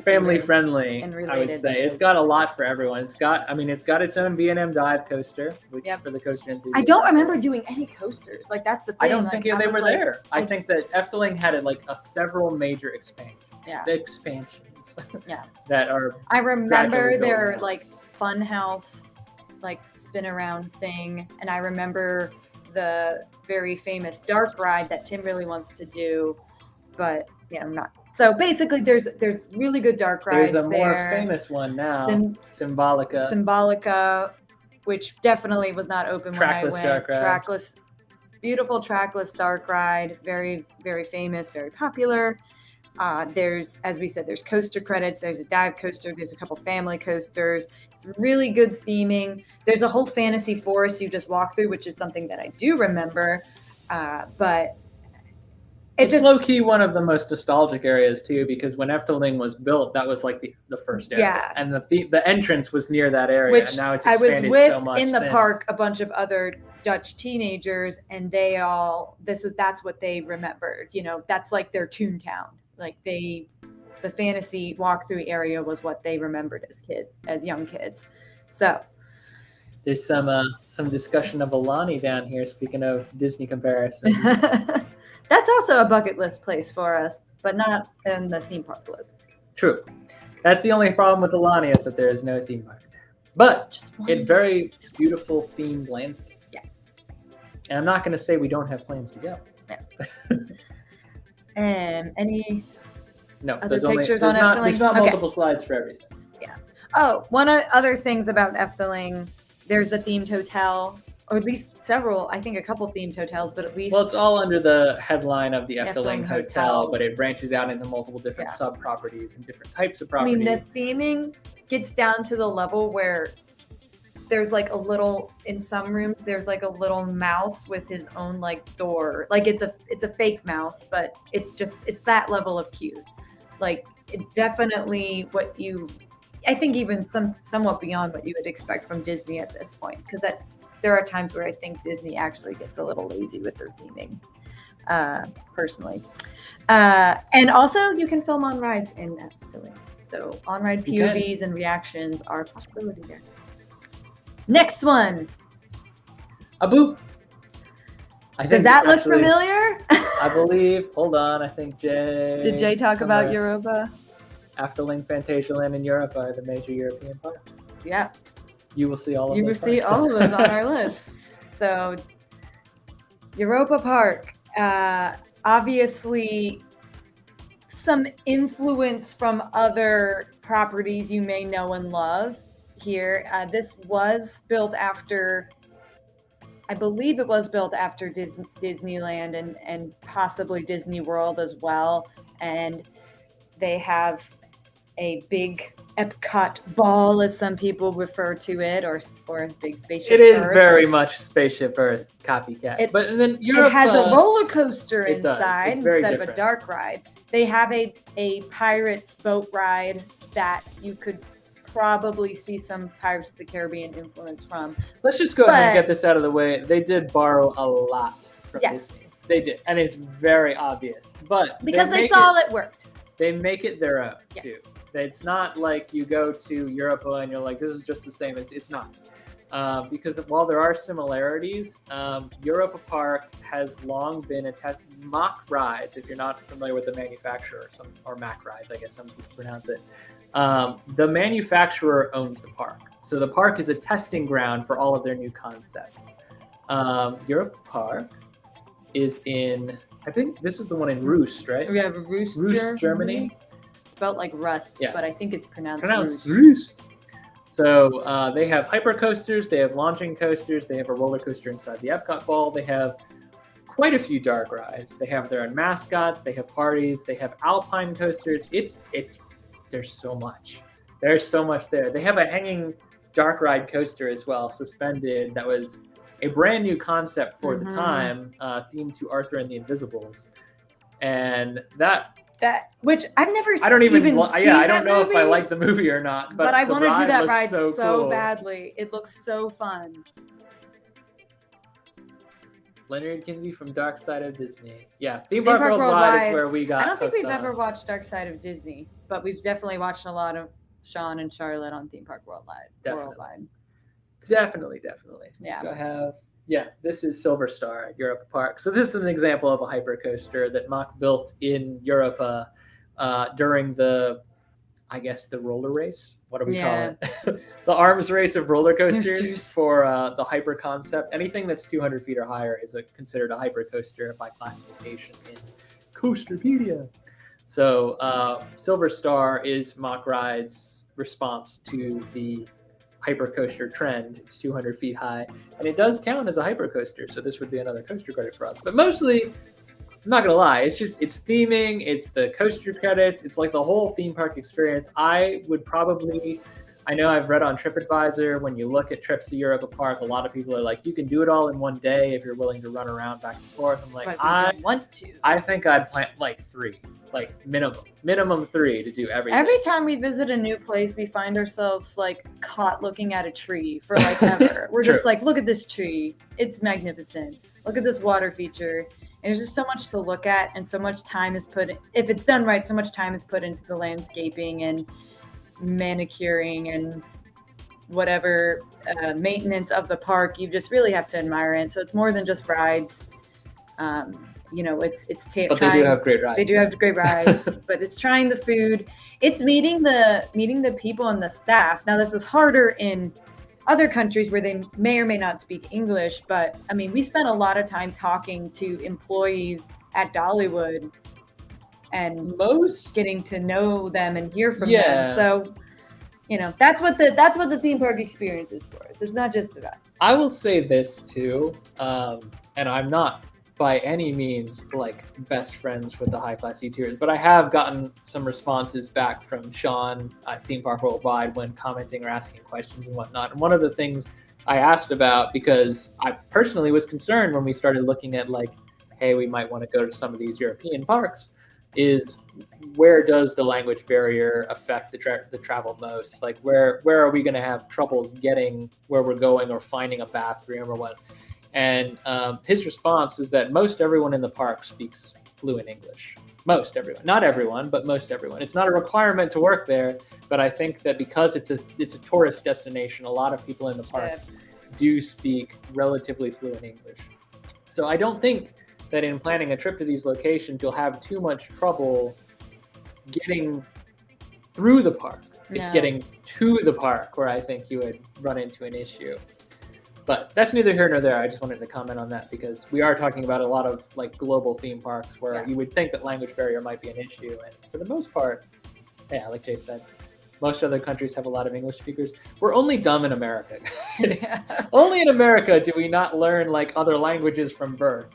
Family friendly, and related, I would say. It's got a lot for everyone. It's got its own B&M dive coaster, which for the coaster enthusiasts. I don't remember doing any coasters. Like, that's the thing. I don't think they were there. I think that Efteling had several major expansions. Yeah. The expansions. Yeah. That are. I remember their fun house, spin around thing, and I remember the very famous dark ride that Tim really wants to do, but I'm not. So basically, there's really good dark rides. There's a more famous one now, Symbolica. Symbolica, which definitely was not open when I went. Dark ride. Beautiful trackless dark ride. Very, very famous, very popular. There's, as we said, there's coaster credits. There's a dive coaster. There's a couple family coasters. It's really good theming. There's a whole fantasy forest you just walk through, which is something that I do remember. But it's just low-key one of the most nostalgic areas too, because when Efteling was built, that was the first area. Yeah. And the entrance was near that area, which and now it's expanded I was with so much in the park a bunch of other Dutch teenagers, and that's what they remembered. That's their Toontown. The fantasy walkthrough area was what they remembered as young kids. So there's some discussion of Alani down here. Speaking of Disney comparisons. That's also a bucket list place for us, but not in the theme park list. True. That's the only problem with Alani, is that there is no theme park. But it's very beautiful themed landscape. Yes. And I'm not going to say we don't have plans to go. No. Any other pictures on Efteling? There's not multiple slides for everything. Yeah. Oh, one of other things about Efteling, there's a themed hotel. Or at least several, I think a couple themed hotels, but at least... Well, it's all under the headline of the Efteling Hotel, but it branches out into multiple different sub-properties and different types of properties. The theming gets down to the level where there's in some rooms, there's a little mouse with his own door. It's a fake mouse, but it's that level of cute. It definitely I think even somewhat beyond what you would expect from Disney at this point, because there are times where I think Disney actually gets a little lazy with their theming, personally. And also, you can film on rides in Efteling. So on-ride POVs and reactions are a possibility there. Next one. A boop. Does that look familiar? I believe. Hold on. I think Jay. Did Jay talk about Europa? Efteling, Fantasyland, and Europe are the major European parks. Yeah. You will see all of those. You will see all of those on our list. So, Europa Park, obviously some influence from other properties you may know and love here. This was built after, I believe it was built after Disneyland and possibly Disney World as well. And they have a big Epcot ball, as some people refer to it, or a big spaceship. It is very much Spaceship Earth copycat. But then Europe, it has a roller coaster inside instead different. Of a dark ride. They have a pirates boat ride that you could probably see some Pirates of the Caribbean influence from. Let's just go ahead and get this out of the way. They did borrow a lot from Disney. They did, and it's very obvious. But because they saw it worked. They make it their own too. It's not like you go to Europa and you're like, this is just the same as. It's not. because while there are similarities, Europa Park has long been mock rides. If you're not familiar with the manufacturer, or Mack rides, I guess some people pronounce it. The manufacturer owns the park, so the park is a testing ground for all of their new concepts. Europa Park is in, I think this is the one in Rust, right? We have Rust, Germany. Spelled like rust, yeah. But I think it's pronounced Rust. So they have hyper coasters, they have launching coasters, they have a roller coaster inside the Epcot Ball, they have quite a few dark rides. They have their own mascots, they have parties, they have alpine coasters. There's so much. There's so much there. They have a hanging dark ride coaster as well, suspended, that was a brand new concept for the time, themed to Arthur and the Invisibles. And that which I've never seen. I don't even seen I don't know if I like the movie or not, but I want to do that ride so cool. badly. It looks so fun. Leonard Kinsey from Dark Side of Disney. Yeah, Theme Park Worldwide is where we got. I don't think we've ever watched Dark Side of Disney, but we've definitely watched a lot of Sean and Charlotte on Theme Park Worldwide. Definitely. Yeah. This is Silver Star at Europa Park. So this is an example of a hypercoaster that Mack built in Europa during the roller race. What do we call it? The arms race of roller coasters for the hyper concept. Anything that's 200 feet or higher is considered a hypercoaster by classification in Coasterpedia. So Silver Star is Mack Ride's response to the hypercoaster trend. It's 200 feet high, and it does count as a hypercoaster, so this would be another coaster credit for us. But mostly, I'm not gonna lie, it's theming, it's the coaster credits, it's like the whole theme park experience. I know I've read on TripAdvisor, when you look at trips to Europa Park, a lot of people are like, you can do it all in one day if you're willing to run around back and forth. I'm like, I want to. I think I'd plan like 3. Like minimum 3 to do everything. Every time we visit a new place, we find ourselves like caught looking at a tree for like ever. We're just like, look at this tree. It's magnificent. Look at this water feature. And there's just so much to look at, and so much time is put, if it's done right, so much time is put into the landscaping and manicuring and whatever maintenance of the park. You just really have to admire it. So it's more than just rides. But they do have great rides. They do have great rides, but it's trying the food. It's meeting the people and the staff. Now, this is harder in other countries where they may or may not speak English, but I mean, we spent a lot of time talking to employees at Dollywood and getting to know them and hear from them. So, that's what the theme park experience is for us. It's not just about. I will say this too, and I'm not by any means like best friends with the high class E-tiers, but I have gotten some responses back from Sean at Theme Park Worldwide when commenting or asking questions and whatnot. And one of the things I asked about, because I personally was concerned when we started looking at like, hey, we might want to go to some of these European parks, is where does the language barrier affect the travel most? Like where are we going to have troubles getting where we're going or finding a bathroom or what? And his response is that most everyone in the park speaks fluent English. Most everyone, not everyone, but most everyone. It's not a requirement to work there, but I think that because it's a tourist destination, a lot of people in the parks do speak relatively fluent English. So I don't think that in planning a trip to these locations, you'll have too much trouble getting through the park. It's getting to the park where I think you would run into an issue. But that's neither here nor there. I just wanted to comment on that because we are talking about a lot of like global theme parks where you would think that language barrier might be an issue. And for the most part, like Jay said, most other countries have a lot of English speakers. We're only dumb in America. Only in America do we not learn like other languages from birth.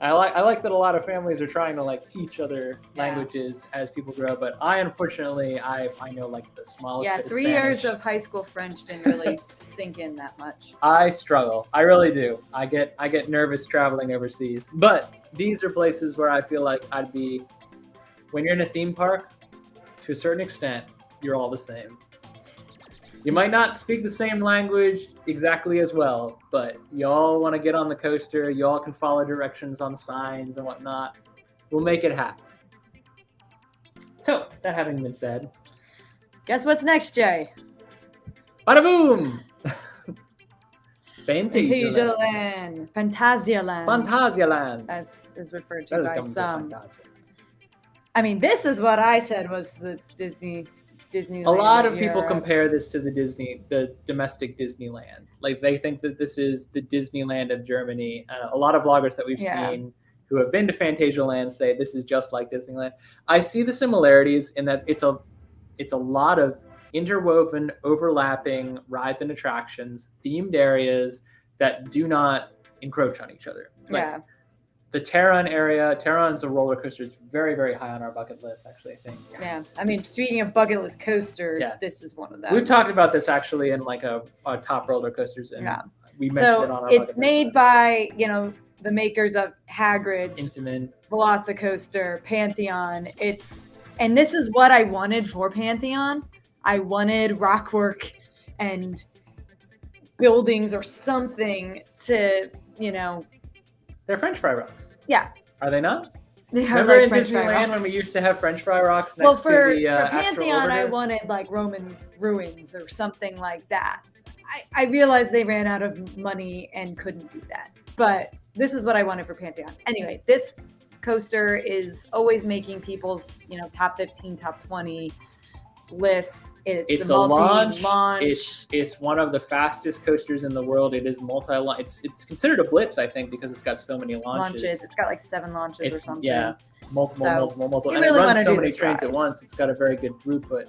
I like that a lot of families are trying to like teach other languages as people grow, but unfortunately I know like the smallest bit of 3 years of high school French didn't really sink in that much. I struggle. I really do. I get nervous traveling overseas. But these are places where I feel like I'd be, when you're in a theme park, to a certain extent, you're all the same. You might not speak the same language exactly as well, but you all want to get on the coaster. You all can follow directions on signs and whatnot. We'll make it happen. So, that having been said, guess what's next, Jay? Bada boom! Fantasialand. Phantasialand. As is referred to by some. Fantasia. I mean, this is what I said was the Disneyland. A lot of people compare this to the domestic Disneyland. Like they think that this is the Disneyland of Germany. A lot of vloggers that we've seen who have been to Phantasialand say this is just like Disneyland. I see the similarities in that it's a lot of interwoven, overlapping rides and attractions, themed areas that do not encroach on each other. Like, the Terran area, Terran's a roller coaster. It's very, very high on our bucket list, actually, I think. Yeah. I mean, speaking of bucket list coaster, this is one of them. We've talked about this actually in like a top roller coasters. And we mentioned it on our bucket list. It's made by, the makers of Hagrid's, Intamin, Velocicoaster, Pantheon. And this is what I wanted for Pantheon. I wanted rockwork and buildings or something to, They're French fry rocks. Yeah. Are they not? They are Remember like in Disneyland when we used to have French fry rocks next to the for Pantheon, I wanted like Roman ruins or something like that. I realized they ran out of money and couldn't do that. But this is what I wanted for Pantheon. Anyway, this coaster is always making people's, top 15, top 20 lists. It's a launch. It's one of the fastest coasters in the world. It is multi-launch. It's considered a blitz, I think, because it's got so many launches. It's got like 7 launches or something. Yeah, multiple. And really it runs so many trains at once. It's got a very good throughput.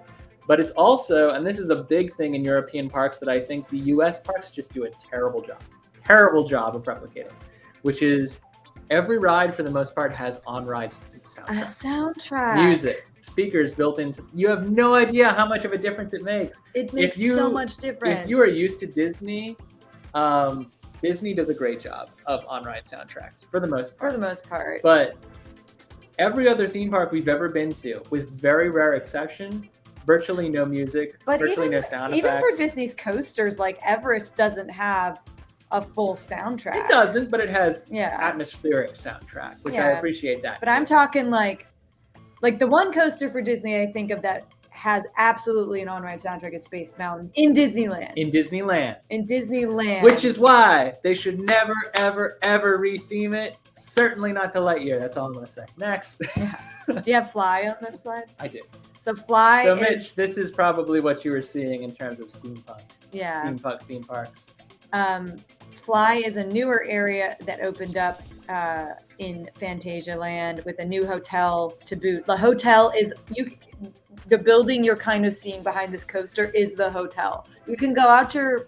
But it's also, and this is a big thing in European parks that I think the U.S. parks just do a terrible job of replicating, which is every ride for the most part has on-ride soundtracks. A soundtrack. Music. Speakers built into. You have no idea how much of a difference it makes. It makes so much difference. If you are used to Disney, Disney does a great job of on-ride soundtracks for the most part. But every other theme park we've ever been to, with very rare exception, virtually no music, virtually no sound effects. Even for Disney's coasters, like Everest doesn't have a full soundtrack. It doesn't, but it has atmospheric soundtrack, which I appreciate that. But I'm talking like the one coaster for Disney I think of that has absolutely an on-ride soundtrack is Space Mountain in Disneyland. Which is why they should never, ever, ever retheme it. Certainly not to Lightyear. That's all I'm going to say. Next. Do you have Fly on this slide? I do. So Fly So Mitch, this is probably what you were seeing in terms of steampunk. Yeah. Steampunk theme parks. Fly is a newer area that opened up in Phantasialand with a new hotel to boot. The hotel is the building you're kind of seeing behind this coaster is the hotel. You can go out your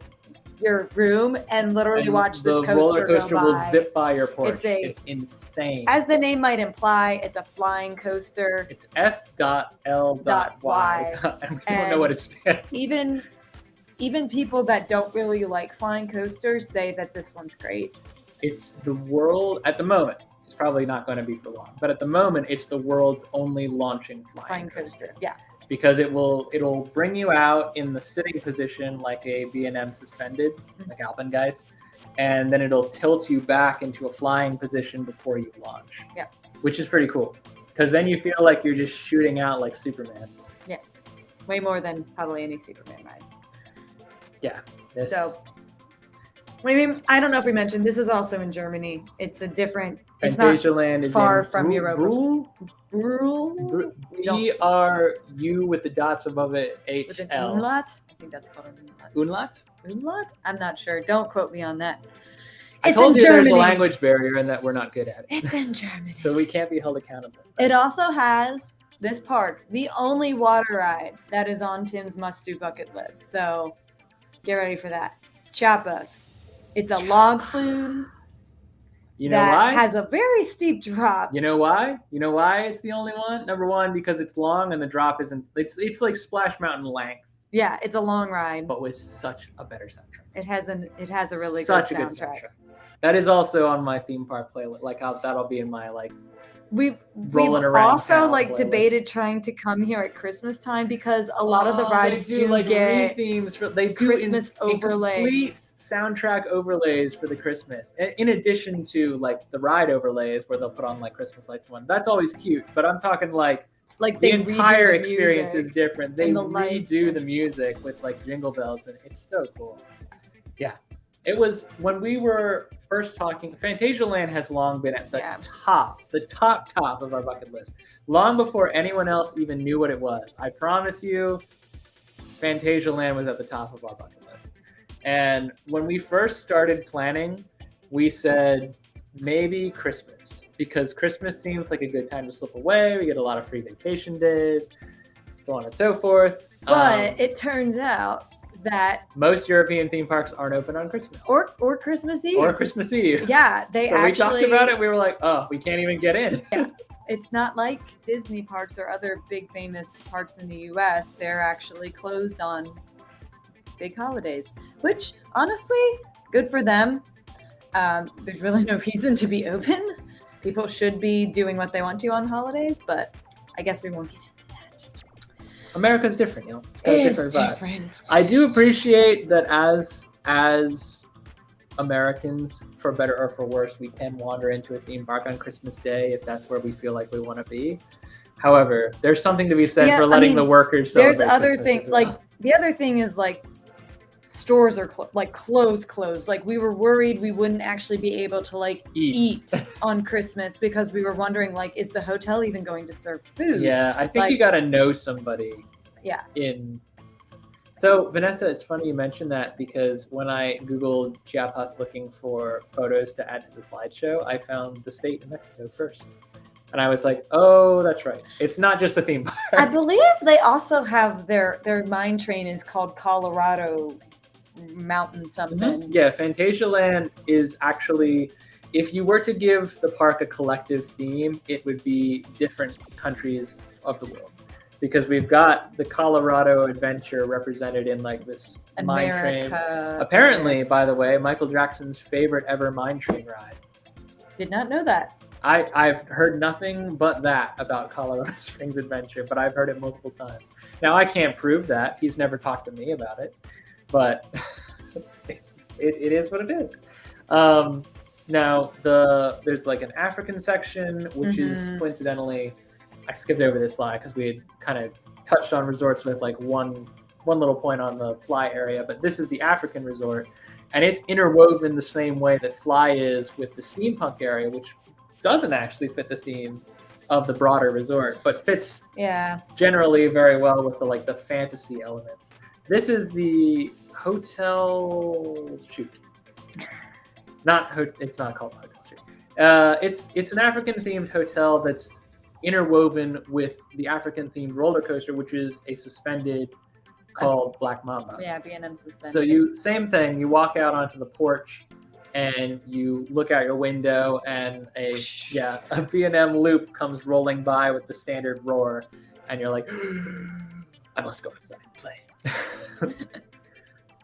room and literally watch this coaster go by. The roller coaster will zip by your porch. It's insane. As the name might imply, it's a flying coaster. It's F.L.Y. And we don't know what it stands for. Even people that don't really like flying coasters say that this one's great. It's the world, at the moment, it's probably not going to be for long, but at the moment, it's the world's only launching flying coaster. Yeah. Because it'll bring you out in the sitting position like a B&M suspended, like Alpengeist, and then it'll tilt you back into a flying position before you launch. Yeah. Which is pretty cool, because then you feel like you're just shooting out like Superman. Yeah. Way more than probably any Superman ride. Yeah. I mean, I don't know if we mentioned, this is also in Germany. It's a different, it's Phantasialand not is far from Europa. B-R-U with the dots above it, H-L. With an umlaut? I think that's called an umlaut. Umlaut? I'm not sure. Don't quote me on that. I told you there's a language barrier and that we're not good at it. It's in Germany. So we can't be held accountable. It also has, this park, the only water ride that is on Tim's must-do bucket list. So get ready for that. Chiapas. It's a log flume. You know why? Has a very steep drop. You know why? You know why it's the only one? Number one, because it's long and the drop isn't. It's like Splash Mountain length. Yeah, it's a long ride, but with such a better soundtrack. It has a really good soundtrack. That is also on my theme park playlist. Like that'll be in my We've also debated trying to come here at Christmas time because a lot of the rides do get themes Christmas overlays, complete soundtrack overlays for the Christmas. In addition to the ride overlays where they'll put on Christmas lights one. That's always cute, but I'm talking the entire experience is different. They redo the music with jingle bells, and it's so cool. Yeah. It was when we were first talking. Fantasialand has long been at the top of our bucket list, long before anyone else even knew what it was. I promise you, Fantasialand was at the top of our bucket list. And when we first started planning, we said maybe Christmas, because Christmas seems like a good time to slip away. We get a lot of free vacation days, so on and so forth. But it turns out that most European theme parks aren't open on Christmas. Or Christmas Eve. Or Christmas Eve. Yeah, we talked about it. We were like, oh, we can't even get in. Yeah. It's not like Disney parks or other big famous parks in the U.S. They're actually closed on big holidays, which honestly, good for them. There's really no reason to be open. People should be doing what they want to on holidays, but I guess we won't get into that. America's different, you know. It's different. I do appreciate that as Americans, for better or for worse, we can wander into a theme park on Christmas Day if that's where we feel like we want to be. However, there's something to be said for letting the workers celebrate. There's other Christmas things, well. like the other thing is like stores are closed. Like we were worried we wouldn't actually be able to like eat on Christmas because we were wondering like, is the hotel even going to serve food? Yeah, I think you got to know somebody. Yeah. So Vanessa, it's funny you mentioned that, because when I Googled Chiapas looking for photos to add to the slideshow, I found the state of Mexico first. And I was like, oh, that's right. It's not just a theme park. I believe they also have their mine train is called Colorado Mountain something. Mm-hmm. Yeah, Fantasialand is actually, if you were to give the park a collective theme, it would be different countries of the world. Because we've got the Colorado Adventure represented in like this mine train. Apparently, by the way, Michael Jackson's favorite ever mine train ride. Did not know that. I've heard nothing but that about Colorado Springs Adventure, but I've heard it multiple times. Now, I can't prove that. He's never talked to me about it, but it is what it is. Now, there's like an African section, which is coincidentally, I skipped over this slide because we had kind of touched on resorts with like one little point on the Fly area, but this is the African resort, and it's interwoven the same way that Fly is with the steampunk area, which doesn't actually fit the theme of the broader resort, but fits generally very well with the fantasy elements. This is the hotel shoot. It's not called Hotel Shoot. It's an African themed hotel that's interwoven with the African themed roller coaster, which is a suspended called Black Mamba. Yeah, B&M suspended. So same thing, you walk out onto the porch and you look out your window and a B&M loop comes rolling by with the standard roar, and you're like, I must go inside and play.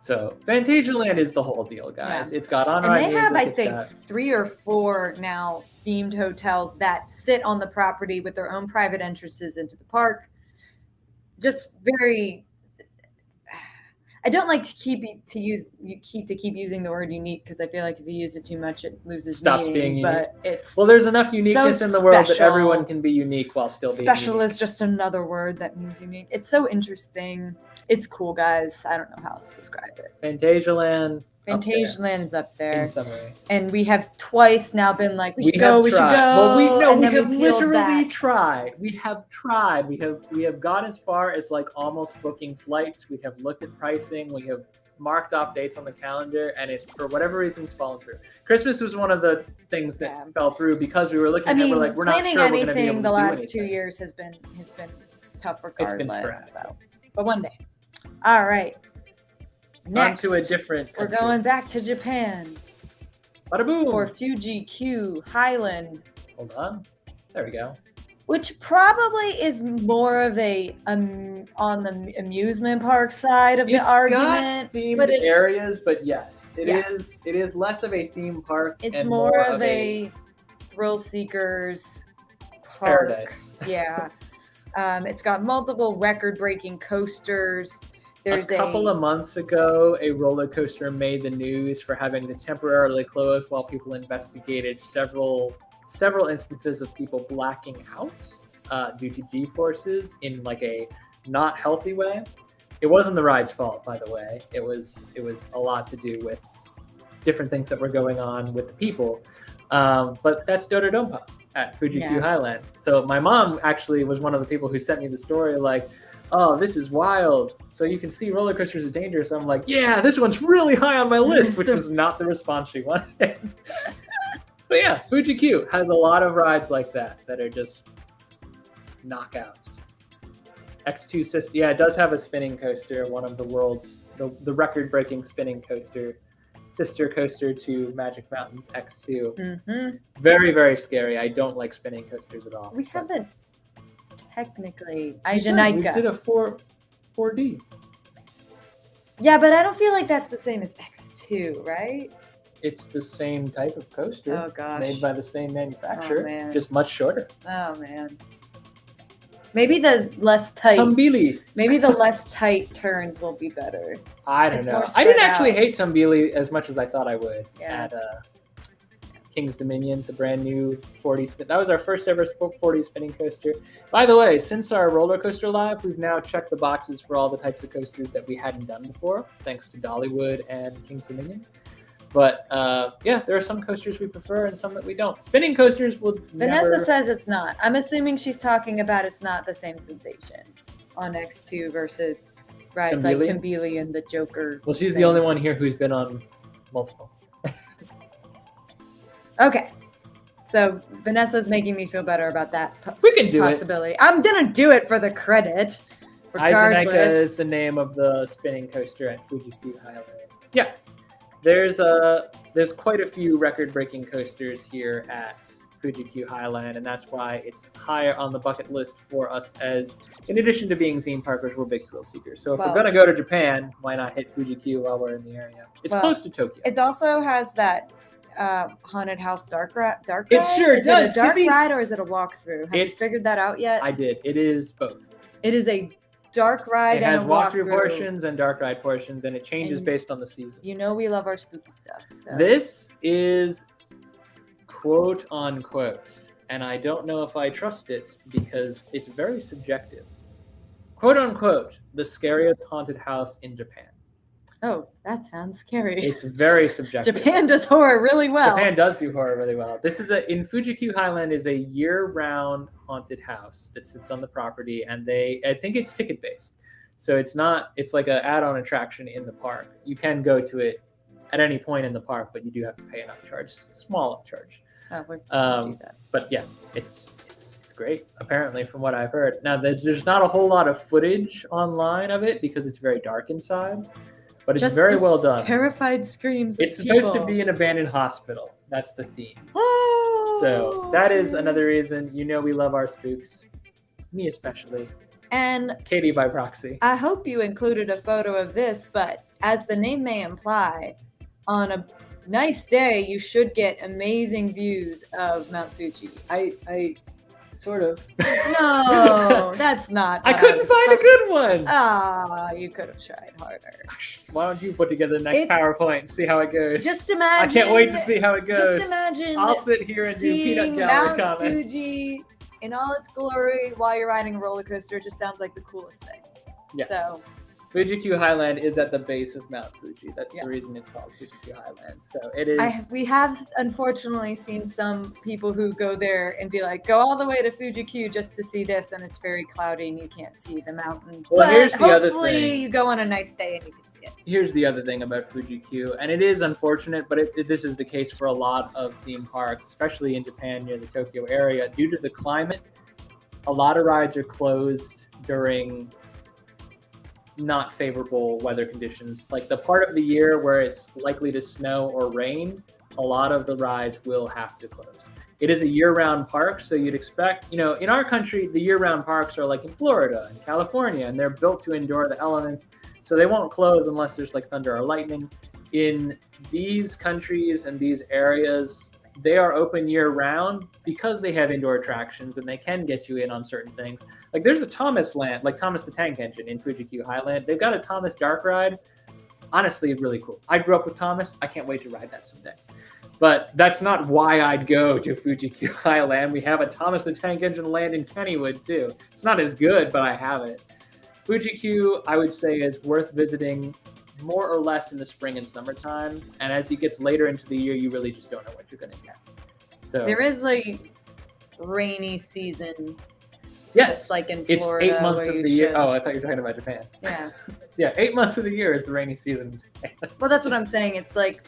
So Fantasialand is the whole deal, guys. Yeah. It's got on ride music. And they have, I think, 3 or 4 now themed hotels that sit on the property with their own private entrances into the park. Just very. I don't like to keep using the word unique, because I feel like if you use it too much, it loses meaning. Stops being unique. But it's there's enough uniqueness in the world that everyone can be unique while still being special. Unique. Is just another word that means unique. It's so interesting. It's cool, guys. I don't know how else to describe it. Fantasialand is up there. In summary. And we have twice now been like, we should go. Well, we have literally tried. We have tried. We have gone as far as like almost booking flights. We have looked at pricing. We have marked off dates on the calendar, and it, for whatever reason, it's fallen through. Christmas was one of the things that fell through because we were looking at it, we're like, we're not sure we're going to be able to do anything. The last 2 years has been tough regardless. It's been sporadic. But one day. All right. Next, on to a different country. We're going back to Japan. Bada boom. For Fuji Q Highland. Hold on. There we go. Which probably is more of a on the amusement park side of the argument. It's got themed areas, but yes, it is less of a theme park. It's more of a thrill seekers park. Paradise. Yeah. It's got multiple record-breaking coasters. A couple of months ago, a roller coaster made the news for having to temporarily close while people investigated several instances of people blacking out due to G-forces in like a not healthy way. It wasn't the ride's fault, by the way. It was a lot to do with different things that were going on with the people. But that's Dododonpa at Fuji-Q Highland. So my mom actually was one of the people who sent me the story, like, oh, this is wild. So you can see roller coasters are dangerous. I'm like, yeah, this one's really high on my list, which was not the response she wanted. But yeah, Fuji-Q has a lot of rides like that are just knockouts. X2 system, yeah, it does have a spinning coaster, one of the world's, the record-breaking spinning coaster, sister coaster to Magic Mountain's X2. Mm-hmm. Very, very scary. I don't like spinning coasters at all. We haven't technically. We did a 4D. Yeah, but I don't feel like that's the same as X2, right? It's the same type of coaster. Oh, gosh. Made by the same manufacturer. Oh, man. Just much shorter. Oh, man. Maybe the less tight. Tumbili. Maybe the less tight turns will be better. I don't know. I didn't actually hate Tumbili as much as I thought I would at King's Dominion, the brand new 40 spin. That was our first ever 40 spinning coaster. By the way, since our roller coaster live, we've now checked the boxes for all the types of coasters that we hadn't done before, thanks to Dollywood and King's Dominion. But yeah, there are some coasters we prefer and some that we don't. Spinning coasters will Vanessa says it's not. I'm assuming she's talking about it's not the same sensation on X2 versus rides like Tumbili and the Joker. Well, she's the only one here who's been on multiple. Okay. So Vanessa's making me feel better about that we can do possibility. I'm going to do it for the credit. Regardless. Aizuneka is the name of the spinning coaster at Fuji-Q Highland. Yeah. There's quite a few record-breaking coasters here at Fuji-Q Highland, and that's why it's higher on the bucket list for us as, in addition to being theme parkers, we're big thrill seekers. So if we're going to go to Japan, why not hit Fuji-Q while we're in the area? It's close to Tokyo. It also has that haunted house dark ride? It sure does. Is it a dark ride or is it a walkthrough? Have you figured that out yet? I did. It is both. It is a dark ride and a walkthrough. It has walkthrough portions and dark ride portions, and it changes based on the season. You know we love our spooky stuff. So. This is quote unquote, and I don't know if I trust it because it's very subjective. Quote unquote, the scariest haunted house in Japan. Oh, that sounds scary. It's very subjective. Japan does horror really well. Japan does do horror really well. This is in Fuji-Q Highland is a year-round haunted house that sits on the property, and I think it's ticket-based. So it's like an add-on attraction in the park. You can go to it at any point in the park, but you do have to pay an upcharge, small upcharge. Oh, we're gonna do that. But yeah, it's great, apparently, from what I've heard. Now, there's not a whole lot of footage online of it because it's very dark inside. But it's very well done. Terrified screams. It's supposed to be an abandoned hospital. That's the theme. Oh. So that is another reason. You know we love our spooks. Me especially. And Katie by proxy. I hope you included a photo of this, but as the name may imply, on a nice day you should get amazing views of Mount Fuji. I sort of. No, that's not. I couldn't find a good one. Ah, you could have tried harder. Why don't you put together the next PowerPoint and see how it goes? Just imagine. I can't wait to see how it goes. Just imagine. I'll sit here and do peanut gallery Mount comments. Fuji in all its glory while you're riding a roller coaster. It just sounds like the coolest thing. Yeah. So. Fuji-Q Highland is at the base of Mount Fuji. That's the reason it's called Fuji-Q Highland. So it is. We have unfortunately seen some people who go there and be like, go all the way to Fuji-Q just to see this, and it's very cloudy and you can't see the mountain. Well, but here's the other thing. Hopefully you go on a nice day and you can see it. Here's the other thing about Fuji-Q, and it is unfortunate, but this is the case for a lot of theme parks, especially in Japan near the Tokyo area. Due to the climate, a lot of rides are closed during not favorable weather conditions. Like the part of the year where it's likely to snow or rain, a lot of the rides will have to close. It is a year-round park, so you'd expect, in our country, the year-round parks are like in Florida and California, and they're built to endure the elements, so they won't close unless there's like thunder or lightning. In these countries and these areas, they are open year-round because they have indoor attractions and they can get you in on certain things. Like there's a Thomas Land, like Thomas the Tank Engine in Fuji-Q Highland. They've got a Thomas Dark Ride. Honestly, really cool. I grew up with Thomas. I can't wait to ride that someday. But that's not why I'd go to Fuji-Q Highland. We have a Thomas the Tank Engine land in Kennywood too. It's not as good, but I have it. Fuji-Q, I would say, is worth visiting more or less in the spring and summertime. And as it gets later into the year, you really just don't know what you're going to get. So there is like rainy season. Yes, like in Florida, it's 8 months of the year. Oh, I thought you were talking about Japan. Yeah. Yeah, 8 months of the year is the rainy season. Well, that's what I'm saying. It's like,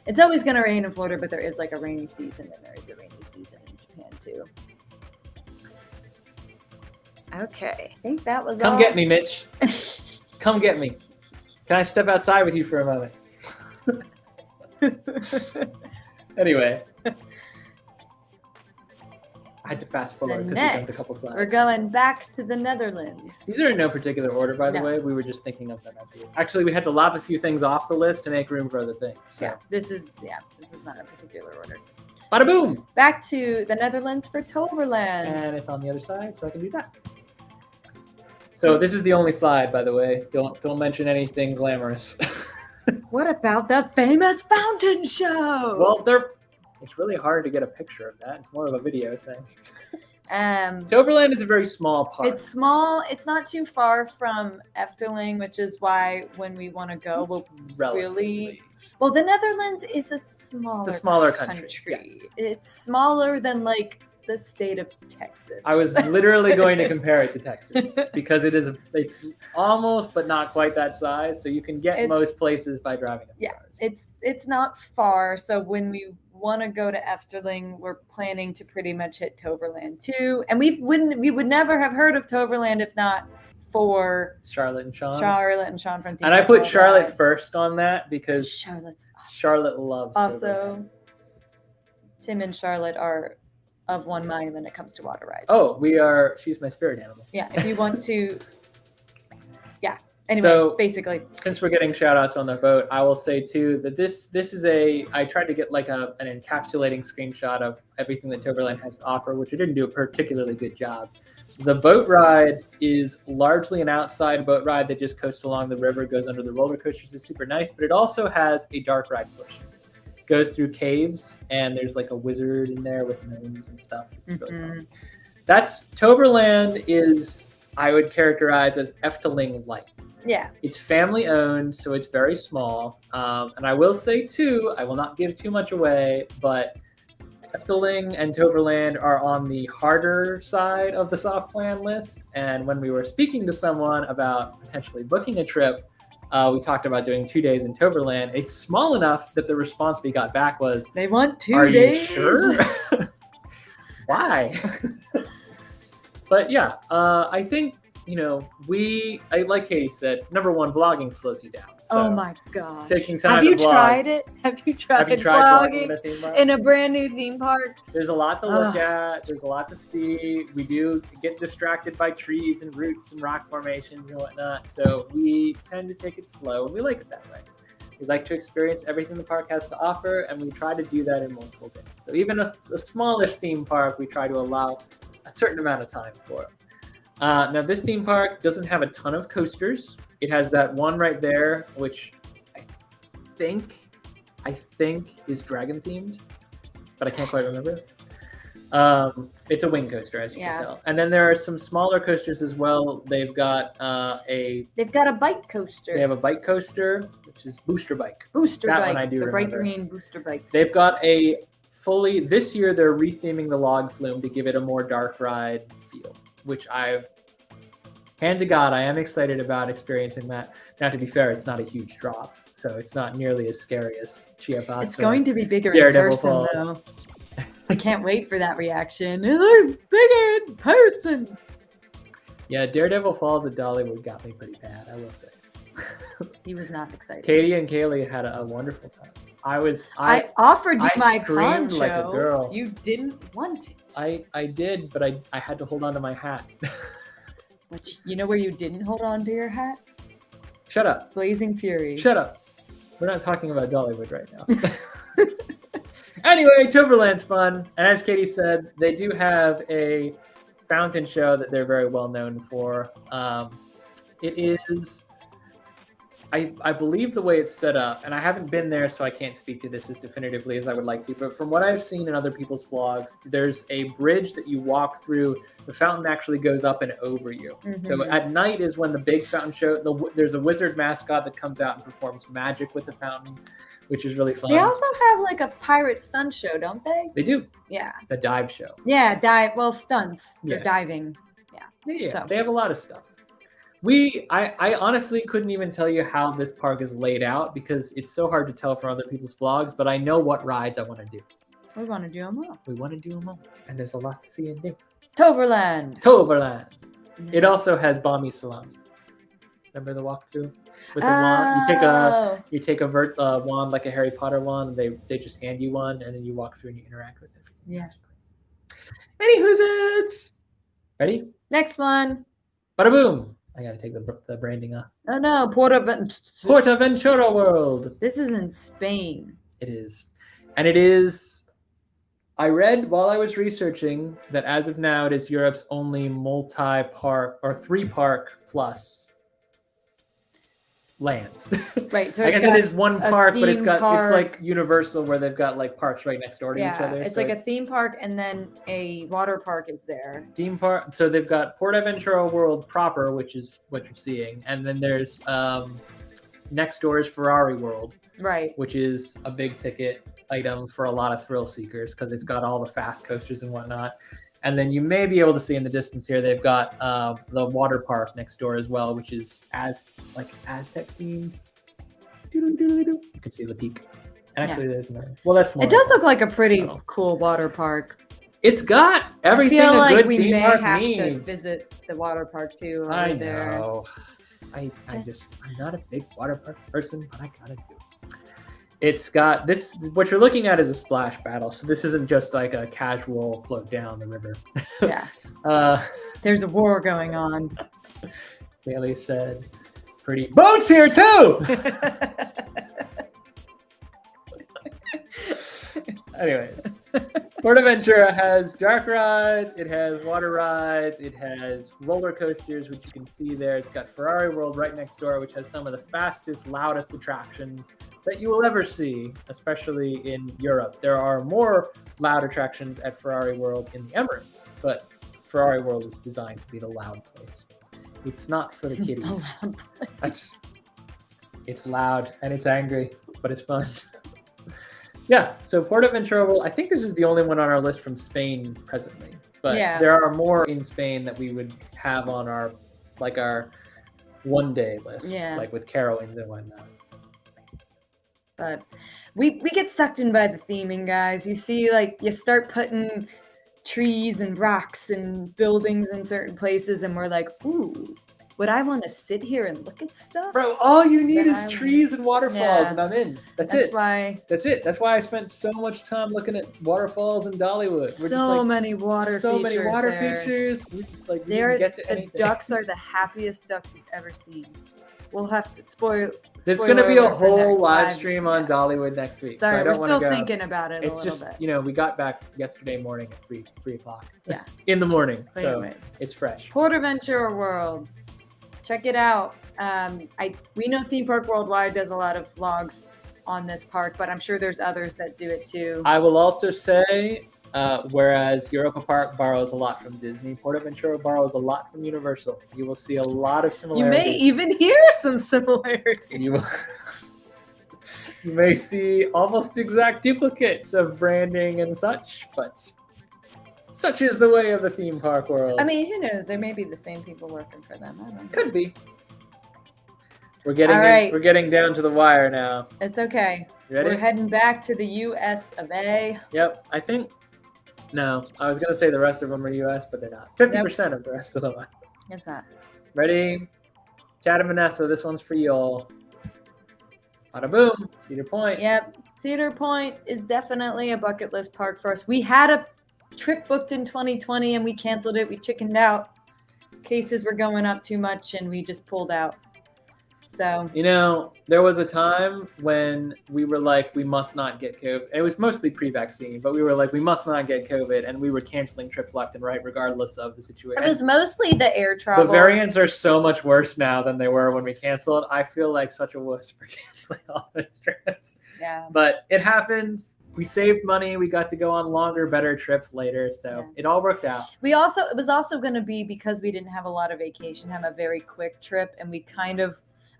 it's always going to rain in Florida, but there is like a rainy season, and there is a rainy season in Japan too. Okay, I think that was all. Come get me, Mitch. Come get me. Can I step outside with you for a moment? Anyway. I had to fast forward because we jumped a couple slides. We're going back to the Netherlands. These are in no particular order, by the way. We were just thinking of them as we were. Actually, we had to lop a few things off the list to make room for other things. So. Yeah, this is not a particular order. Bada boom! Back to the Netherlands for Toverland. And it's on the other side, so I can do that. So this is the only slide, by the way. Don't mention anything glamorous. What about the famous fountain show? Well, it's really hard to get a picture of that. It's more of a video thing. Toverland is a very small park. It's small. It's not too far from Efteling, which is why when we want to go, we'll really. Well, the Netherlands is a smaller country. Yes. It's smaller than like the state of Texas. I was literally going to compare it to Texas because it's almost but not quite that size. So you can get most places by driving. Yeah, it's not far. So when we want to go to Efteling, we're planning to pretty much hit Toverland too. And we would never have heard of Toverland if not for Charlotte and Sean from And I put Charlotte first on that because Charlotte's awesome. Charlotte loves also Toverland. Tim and Charlotte are of one mind when it comes to water rides. Oh, she's my spirit animal. Yeah, if you want to anyway, so basically, since we're getting shout outs on the boat, I will say too that this is I tried to get like an encapsulating screenshot of everything that Toverland has to offer, which I didn't do a particularly good job. The boat ride is largely an outside boat ride that just coasts along the river, goes under the roller coasters. It's super nice, but it also has a dark ride portion. It goes through caves, and there's like a wizard in there with gnomes and stuff. It's really fun. That's Toverland is, I would characterize as Efteling-like. Yeah. It's family owned, so it's very small. And I will say too, I will not give too much away, but Efteling and Toverland are on the harder side of the soft plan list. And when we were speaking to someone about potentially booking a trip, we talked about doing 2 days in Toverland. It's small enough that the response we got back was, they want 2 Are days? you sure? Why? But yeah, I think, like Katie said, number one, vlogging slows you down. So oh my god! Taking time Have you to vlog. Tried it? Have you tried vlogging in a brand new theme park? There's a lot to look at. There's a lot to see. We do get distracted by trees and roots and rock formations and whatnot. So we tend to take it slow, and we like it that way. We like to experience everything the park has to offer, and we try to do that in multiple days. So even a smallish theme park, we try to allow a certain amount of time for it. Now, this theme park doesn't have a ton of coasters. It has that one right there, which I think is dragon themed, but I can't quite remember. It's a wing coaster, as you can tell. And then there are some smaller coasters as well. They've got They've got a bike coaster. They have a bike coaster, which is Booster Bike. That one I do remember. The bright green booster bikes. They've got this year they're retheming the log flume to give it a more dark ride feel, which hand to God, I am excited about experiencing that. Now, to be fair, it's not a huge drop, so it's not nearly as scary as Chiapas. It's going to be bigger Daredevil in person, Falls. though. I can't wait for that reaction. It looks bigger in person. Yeah, Daredevil Falls at Dollywood got me pretty bad, I will say. He was not excited. Katie and Kaylee had a wonderful time. I offered you my poncho. Like a girl. You didn't want it. I did, but I had to hold on to my hat. Which, you know where you didn't hold on to your hat? Shut up. Blazing Fury. Shut up. We're not talking about Dollywood right now. Anyway, Toverland's fun. And as Katie said, they do have a fountain show that they're very well known for. It is I believe the way it's set up, and I haven't been there, so I can't speak to this as definitively as I would like to, but from what I've seen in other people's vlogs, there's a bridge that you walk through. The fountain actually goes up and over you. Mm-hmm. So at night is when the big fountain show, there's a wizard mascot that comes out and performs magic with the fountain, which is really fun. They also have like a pirate stunt show, don't they? They do. Yeah. The dive show. Yeah, stunts. They're diving. Yeah, so they have a lot of stuff. I honestly couldn't even tell you how this park is laid out because it's so hard to tell from other people's vlogs, but I know what rides I want to do. We want to do them all. We want to do them all. And there's a lot to see and do. Toverland. Mm-hmm. It also has Bommy Salami. Remember the walkthrough? With the wand? You take a wand like a Harry Potter wand, and they just hand you one, and then you walk through and you interact with it. Yeah. Anywho's. Ready? Next one. Bada boom. I gotta take the branding off. Oh no, Portaventura World. This is in Spain. It is. And it is, I read while I was researching that as of now it is Europe's only multi-park or 3-park plus land. Right. So I guess it is one park, but it's like Universal where they've got like parks right next door to each other. It's like a theme park and then a water park is there. Theme park. So they've got Portaventura World proper, which is what you're seeing, and then there's next door is Ferrari World, right? Which is a big ticket item for a lot of thrill seekers because it's got all the fast coasters and whatnot. And then you may be able to see in the distance here, they've got the water park next door as well, which is Aztec themed. You can see the peak. Actually, there's another. Well, that's more. It does look like a pretty cool water park. It's got everything I feel like a good we theme may park have needs. to visit the water park too. I there. know. I'm not a big water park person, but I gotta do it. It's got this. What you're looking at is a splash battle, so this isn't just like a casual float down the river. Yeah. There's a war going on. Bailey said, "Pretty boats here too." Anyways, Portaventura has dark rides, it has water rides, it has roller coasters, which you can see there. It's got Ferrari World right next door, which has some of the fastest, loudest attractions that you will ever see, especially in Europe. There are more loud attractions at Ferrari World in the Emirates, but Ferrari World is designed to be the loud place. It's not for the kiddies. It's loud and it's angry, but it's fun. Yeah, so Portaventura World, I think this is the only one on our list from Spain presently. But there are more in Spain that we would have on our one-day list, like with Carowinds and whatnot. But we get sucked in by the theming, guys. You see, you start putting trees and rocks and buildings in certain places, and we're like, ooh, would I want to sit here and look at stuff? Bro, all you need is trees and waterfalls, and I'm in. That's it. That's it. That's why I spent so much time looking at waterfalls in Dollywood. So many water features. We just we didn't get to anything. The ducks are the happiest ducks you've ever seen. We'll have to spoil. There's going to be a whole live stream on Dollywood next week. Sorry, so I don't we're still thinking about it a little bit. We got back yesterday morning at 3 o'clock. Yeah. In the morning. It's fresh. Portaventura World. Check it out. We know Theme Park Worldwide does a lot of vlogs on this park, but I'm sure there's others that do it too. I will also say, whereas Europa Park borrows a lot from Disney, Portaventura borrows a lot from Universal. You will see a lot of similarities. You may even hear some similarities. You may see almost exact duplicates of branding and such, but such is the way of the theme park world. I mean, who knows? There may be the same people working for them. I don't know. Could be. We're getting down to the wire now. It's okay. Ready? We're heading back to the US of A. Yep. I think. No, I was gonna say the rest of them are US, but they're not. 50% of the rest of them are. It's not. Ready? Chad and Vanessa, this one's for y'all. Bada boom. Cedar Point. Yep. Cedar Point is definitely a bucket list park for us. We had a trip booked in 2020 and we canceled it. We chickened out. Cases were going up too much and we just pulled out. So, you know, there was a time when we were like, we must not get COVID. It was mostly pre-vaccine, but we were like, we must not get COVID, and we were canceling trips left and right, regardless of the situation. It was mostly the air travel. The variants are so much worse now than they were when we canceled. I feel like such a wuss for canceling all those trips. Yeah. But it happened. We saved money. We got to go on longer, better trips later. So it all worked out. It was also going to be, because we didn't have a lot of vacation, have a very quick trip. And we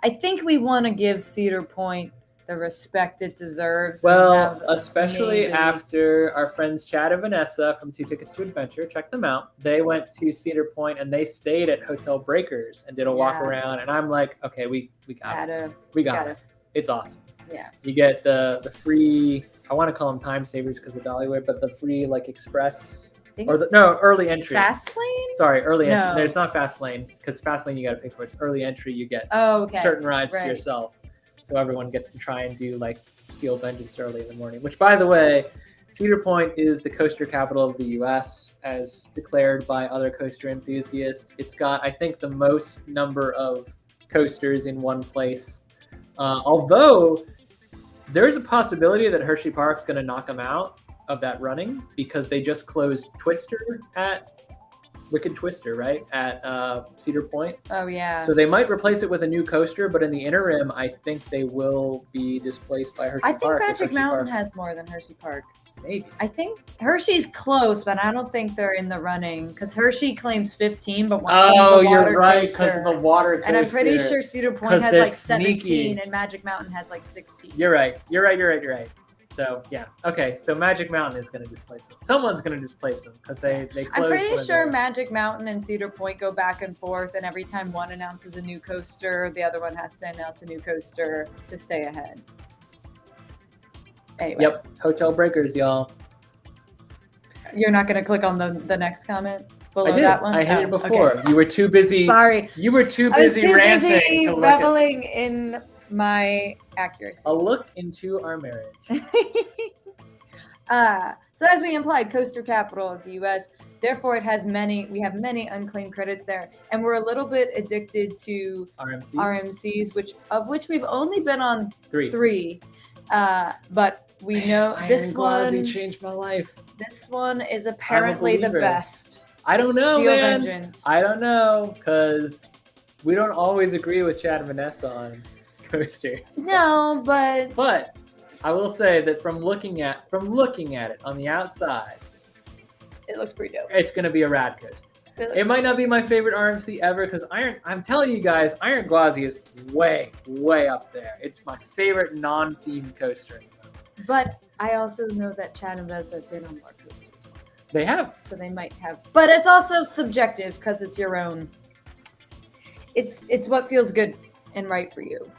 I think we want to give Cedar Point the respect it deserves. Well, especially after our friends Chad and Vanessa from 2 Tickets to Adventure, check them out. They went to Cedar Point and they stayed at Hotel Breakers and did a walk around. And I'm like, okay, we got it. We got it. It's awesome. Yeah. You get the free, I want to call them time savers because of Dollywood, but the free like express early entry. Fast lane? Sorry, early entry. No, it's not fast lane, because fast lane you got to pay for it. It's early entry. You get certain rides to yourself. So everyone gets to try and do like Steel Vengeance early in the morning, which, by the way, Cedar Point is the coaster capital of the U.S. as declared by other coaster enthusiasts. It's got, I think, the most number of coasters in one place. Although there's a possibility that Hershey Park's going to knock them out of that running, because they just closed Twister at Wicked Twister, right? At Cedar Point. Oh, yeah. So they might replace it with a new coaster, but in the interim, I think they will be displaced by Hershey Park. I think Magic Mountain has more than Hershey Park. Maybe. I think Hershey's close, but I don't think they're in the running, because Hershey claims 15, but one of them's a water you're right, coaster. because of the water coaster. And I'm pretty sure Cedar Point has like 17, and Magic Mountain has like 16. You're right. So yeah, okay. So Magic Mountain is going to displace them. Someone's going to displace them because they closed. I'm pretty sure Magic Mountain and Cedar Point go back and forth, and every time one announces a new coaster, the other one has to announce a new coaster to stay ahead. Anyway. Yep, Hotel Breakers, y'all. You're not going to click on the next comment below I did. that one? I hit it before. Okay. You were too busy. Sorry. You were too busy ranting. I was too busy reveling in my accuracy. A look into our marriage. So as we implied, coaster capital of the U.S. Therefore, we have many unclaimed credits there, and we're a little bit addicted to RMCs, which we've only been on three. But we know this one changed my life. This one is apparently the best. I don't know, Steel man. Vengeance. I don't know, because we don't always agree with Chad and Vanessa on coasters. No, but I will say that from looking at it on the outside, it looks pretty dope. It's going to be a rad coaster. It might not be my favorite RMC ever, because I'm telling you guys, Iron Gwazi is way, way up there. It's my favorite non-themed coaster. But I also know that Chad and Vanessa have been on more coasters. They have. So they might have. But it's also subjective, because it's your own. It's what feels good and right for you.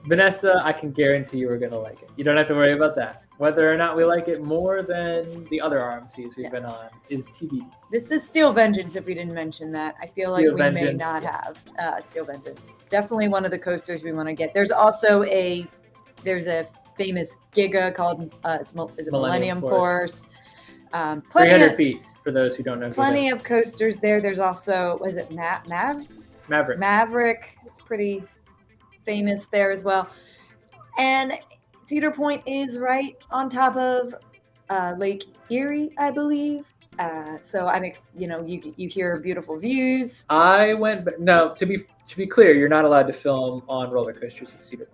Vanessa, I can guarantee you we're going to like it. You don't have to worry about that. Whether or not we like it more than the other RMCs we've been on is TBD. This is Steel Vengeance, if we didn't mention that. I feel like we may not have Steel Vengeance. Definitely one of the coasters we want to get. There's also a famous Giga called is it Millennium Force. 300 feet for those who don't know. Plenty of coasters there. There's also, was it Maverick? Maverick. It's pretty famous there as well. And Cedar Point is right on top of Lake Erie, I believe. So you hear beautiful views. To be clear, you're not allowed to film on roller coasters at Cedar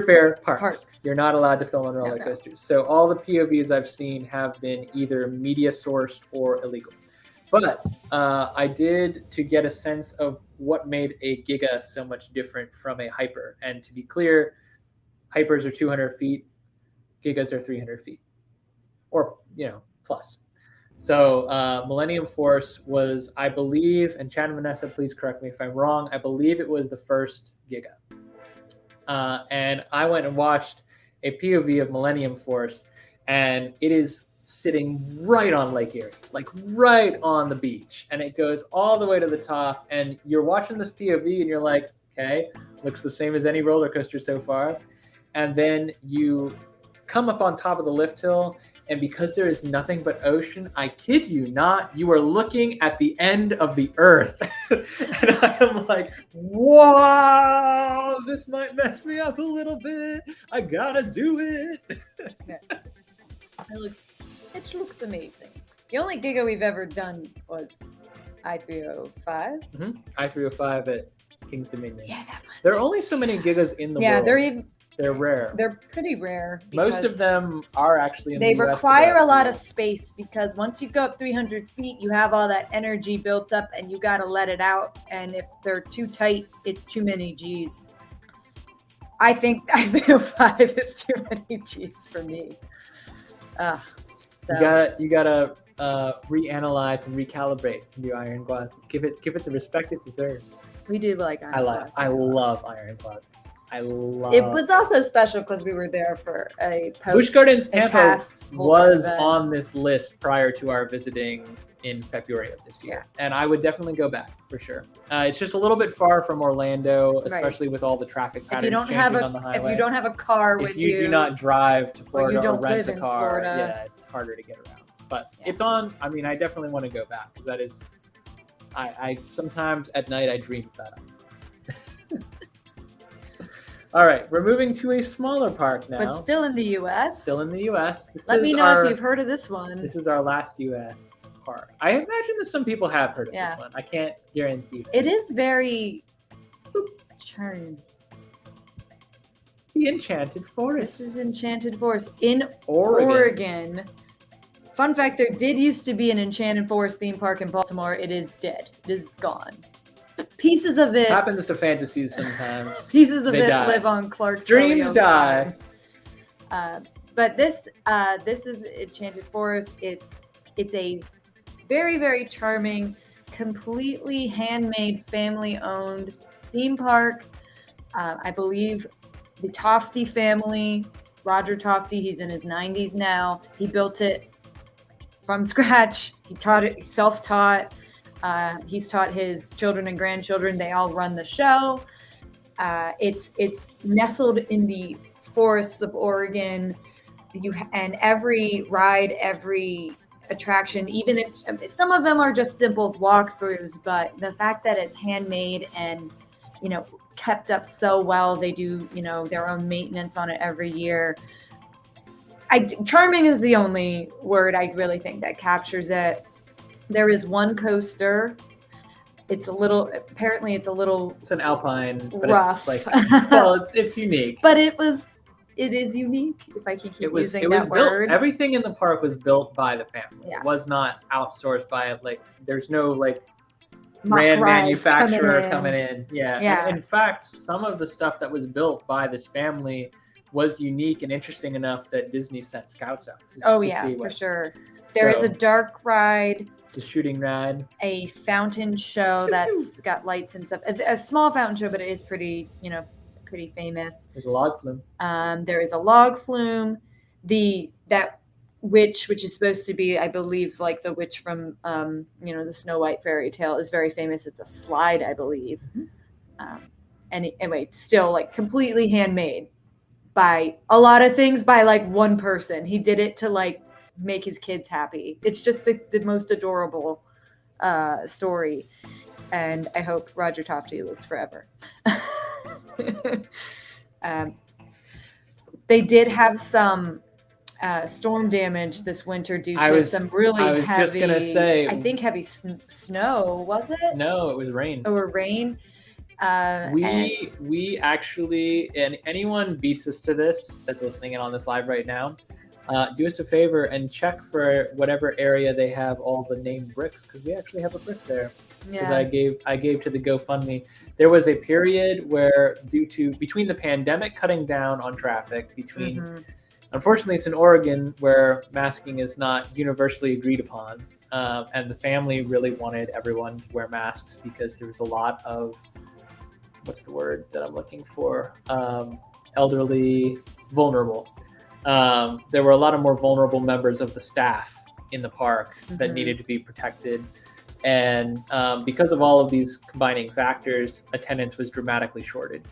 Fair Parks. You're not allowed to film on roller coasters. So all the POVs I've seen have been either media sourced or illegal. But I did, to get a sense of what made a Giga so much different from a Hyper. And to be clear, Hypers are 200 feet, Gigas are 300 feet, or plus. So Millennium Force was, I believe, and Chad and Vanessa, please correct me if I'm wrong, I believe it was the first Giga. And I went and watched a POV of Millennium Force, and it is sitting right on Lake Erie, like right on the beach. And it goes all the way to the top, and you're watching this POV and you're like, okay, looks the same as any roller coaster so far. And then you come up on top of the lift hill, and because there is nothing but ocean, I kid you not, you are looking at the end of the earth. And I am like, wow, this might mess me up a little bit. I gotta do it. It looks amazing. The only Giga we've ever done was I-305. Mm-hmm. I-305 at King's Dominion. Yeah, that one. There are only so many Gigas in the world. Yeah, they're rare. They're pretty rare. Most of them are actually in the US. They require a lot of space because once you go up 300 feet, you have all that energy built up and you got to let it out. And if they're too tight, it's too many G's. I think I-305 is too many G's for me. So. You gotta reanalyze and recalibrate the Iron Glass. Give it the respect it deserves. We do like Iron Glass. I love Iron Glass. It was also special because we were there for a Busch Gardens Tampa was event. On this list prior to our visiting in February of this year, and I would definitely go back for sure. It's just a little bit far from Orlando, especially with all the traffic patterns changing on the highway. If you don't have a car with you, if you do not drive to Florida or rent a car, Florida. It's harder to get around. But it's on. I mean, I definitely want to go back because that is. I sometimes at night I dream about it. All right, we're moving to a smaller park now. But still in the U.S. Still in the U.S. Let me know if you've heard of this one. This is our last U.S. park. I imagine that some people have heard of this one. I can't guarantee that. It is very charming. The Enchanted Forest. This is Enchanted Forest in Oregon. Fun fact, there did used to be an Enchanted Forest theme park in Baltimore. It is dead. It is gone. Pieces of it happens to fantasies sometimes. Pieces of it live on Clark's dreams die. But this is Enchanted Forest. It's a very, very charming, completely handmade, family-owned theme park. I believe the Tofty family, Roger Tofty, he's in his 90s now. He built it from scratch. He taught it self-taught. He's taught his children and grandchildren. They all run the show. It's nestled in the forests of Oregon. And every ride, every attraction, even if some of them are just simple walkthroughs, but the fact that it's handmade and kept up so well, they do their own maintenance on it every year. Charming is the only word I really think that captures it. There is one coaster. It's an alpine, but rough. It's unique. But it is unique, if I can keep using that word. Everything in the park was built by the family. It was not outsourced by there's no brand manufacturer coming in. Yeah. In fact, some of the stuff that was built by this family was unique and interesting enough that Disney sent scouts out to see for sure. There is a dark ride. It's a shooting ride. A fountain show that's got lights and stuff. A small fountain show, but it is pretty famous. There's a log flume. There is a log flume. That witch, which is supposed to be, I believe, the witch from the Snow White fairy tale, is very famous. It's a slide, I believe. Mm-hmm. Anyway, still completely handmade by a lot of things by one person. He did it to make his kids happy. It's just the most adorable story, and I hope Roger Tofty lives forever. They did have some storm damage this winter due to some really heavy. I was just gonna say, I think heavy snow. Was it? No, it was rain. Or rain. We actually, and anyone beats us to this that's listening in on this live right now, do us a favor and check for whatever area they have all the named bricks, because we actually have a brick there. Because I gave to the GoFundMe. There was a period where, between the pandemic cutting down on traffic, unfortunately it's in Oregon where masking is not universally agreed upon, and the family really wanted everyone to wear masks because there was a lot of, what's the word that I'm looking for? Elderly, vulnerable. There were a lot of more vulnerable members of the staff in the park that needed to be protected. And because of all of these combining factors, attendance was dramatically shorted.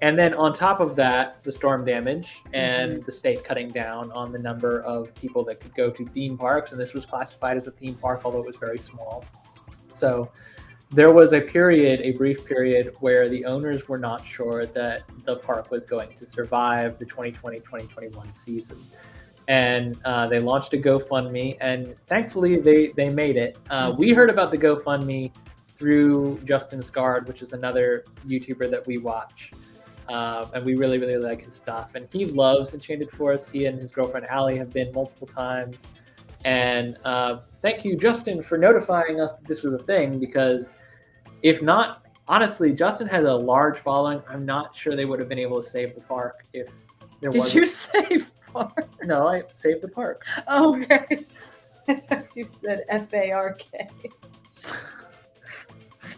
And then on top of that, the storm damage and the state cutting down on the number of people that could go to theme parks. And this was classified as a theme park, although it was very small. So there was a brief period, where the owners were not sure that the park was going to survive the 2020-2021 season. And they launched a GoFundMe, and thankfully they made it. We heard about the GoFundMe through Justin Scard, which is another YouTuber that we watch. And we really, really like his stuff. And he loves Enchanted Forest. He and his girlfriend Allie have been multiple times. And thank you, Justin, for notifying us that this was a thing, because if not, honestly, Justin has a large following. I'm not sure they would have been able to save the park if there wasn't. Did you save park? No, I saved the park. Oh, okay. I thought you said F-A-R-K.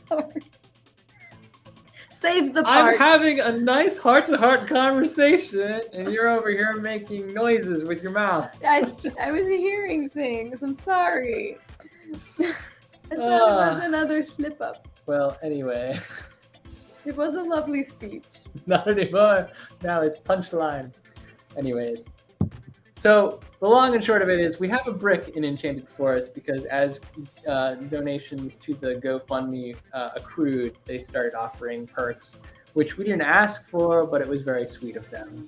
Sorry. Save the park. I'm having a nice heart-to-heart conversation, and you're over here making noises with your mouth. I was hearing things. I'm sorry. I thought it was another slip-up. Well, anyway. It was a lovely speech. Not anymore. Now it's punchline. Anyways. So the long and short of it is we have a brick in Enchanted Forest because as donations to the GoFundMe accrued, they started offering perks, which we didn't ask for, but it was very sweet of them.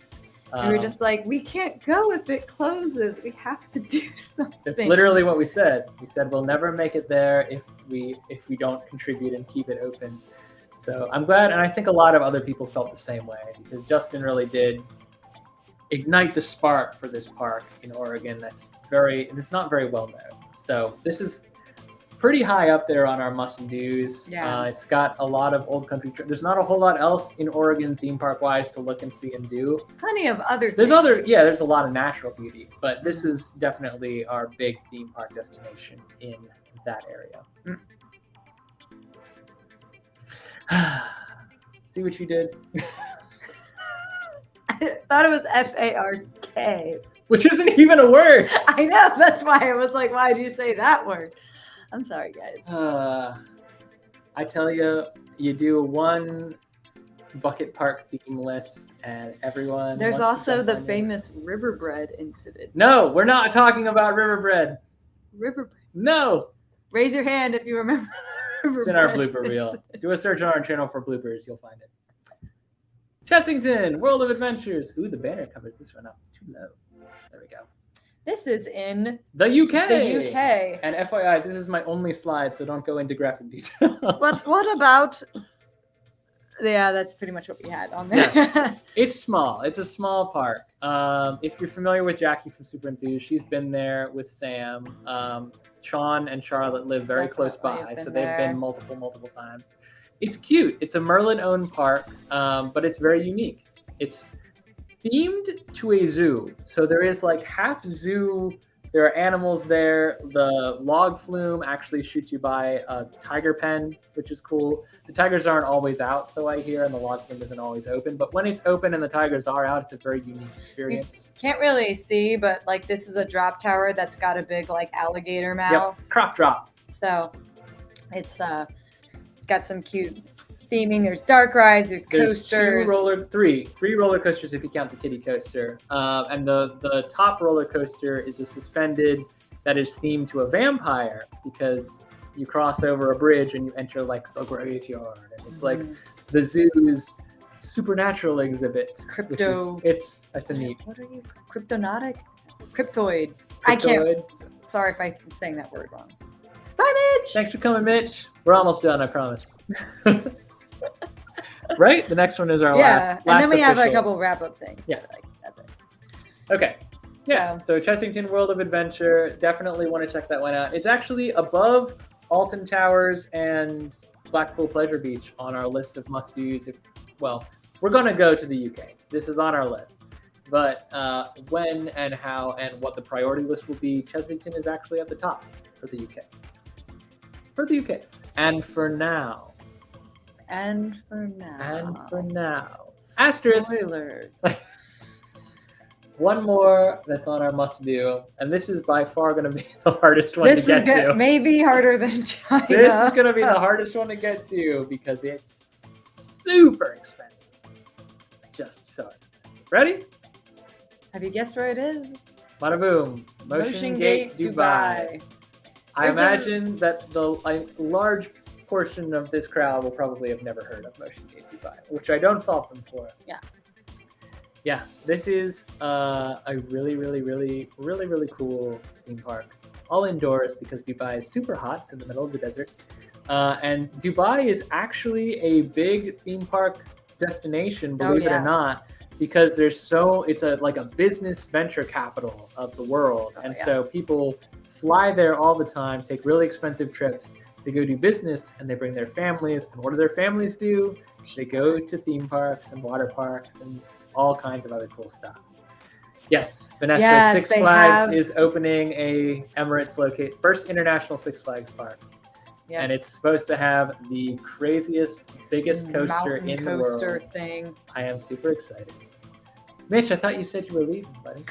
We were just like, we can't go if it closes. We have to do something. It's literally what we said. We said we'll never make it there if we don't contribute and keep it open. So I'm glad, and I think a lot of other people felt the same way, because Justin really did ignite the spark for this park in Oregon. It's not very well known. So this is pretty high up there on our must-dos. Yeah. It's got a lot of old country. There's not a whole lot else in Oregon theme park wise to look and see and do. Plenty of other things. There's a lot of natural beauty, but this is definitely our big theme park destination in that area. See what you did? I thought it was F-A-R-K. Which isn't even a word. I know. That's why I was like, why do you say that word? I'm sorry, guys. I tell you, you do one bucket park theme list and everyone... There's also the famous Riverbread incident. No, we're not talking about Riverbread. Riverbread? No. Raise your hand if you remember It's in our blooper reel. Do a search on our channel for bloopers. You'll find it. Chessington, World of Adventures. Ooh, the banner covers this one up. Too low. There we go. This is in the UK. The UK. And FYI, this is my only slide, so don't go into graphic detail. But what about... Yeah, that's pretty much what we had on there. Yeah. It's small. It's a small park. If you're familiar with Jackie from Super Enthused, she's been there with Sam. Sean and Charlotte live very close by, so they've been multiple times. It's cute. It's a Merlin-owned park, but it's very unique. It's themed to a zoo. So there is like half zoo. There are animals there. The log flume actually shoots you by a tiger pen, which is cool. The tigers aren't always out, so I hear, and the log flume isn't always open. But when it's open and the tigers are out, it's a very unique experience. You can't really see, but like this is a drop tower that's got a big like alligator mouth. Yep. Crop drop. So it's got some cute theming. There's dark rides. There's coasters. Three roller coasters if you count the kiddie coaster. And the top roller coaster is a suspended that is themed to a vampire, because you cross over a bridge and you enter like the graveyard, and it's like the zoo's supernatural exhibit. It's a neat. What are you? Cryptonotic? Cryptoid. I can't. Sorry if I'm saying that word wrong. Bye, Mitch. Thanks for coming, Mitch. We're almost done, I promise. Right? The next one is our last. And then we have a couple wrap-up things. Yeah. That's it. Okay. Yeah. So Chessington World of Adventure. Definitely want to check that one out. It's actually above Alton Towers and Blackpool Pleasure Beach on our list of must-dos. Well, we're going to go to the UK. This is on our list. But when and how and what the priority list will be, Chessington is actually at the top for the UK. And for now. Asterisk. Spoilers. One more that's on our must-do, and this is by far going to be the hardest one to get to. Maybe harder than China. This is going to be the hardest one to get to because it's super expensive. just so expensive. Ready? Have you guessed where it is? Bada boom. Motion Gate, Dubai. I imagine that the large portion of this crowd will probably have never heard of Motion Gate Dubai, which I don't fault them for. Yeah. Yeah, this is a really, really, really, really, really cool theme park. It's all indoors because Dubai is super hot. It's in the middle of the desert. And Dubai is actually a big theme park destination, believe it or not, because it's like a business venture capital of the world. So people fly there all the time, take really expensive trips to go do business, and they bring their families. And what do their families do? They go to theme parks and water parks and all kinds of other cool stuff. Yes, Vanessa, Six Flags is opening a Emirates first international Six Flags park. Yep. And it's supposed to have the craziest, biggest coaster in the world. Thing. I am super excited. Mitch, I thought you said you were leaving, buddy.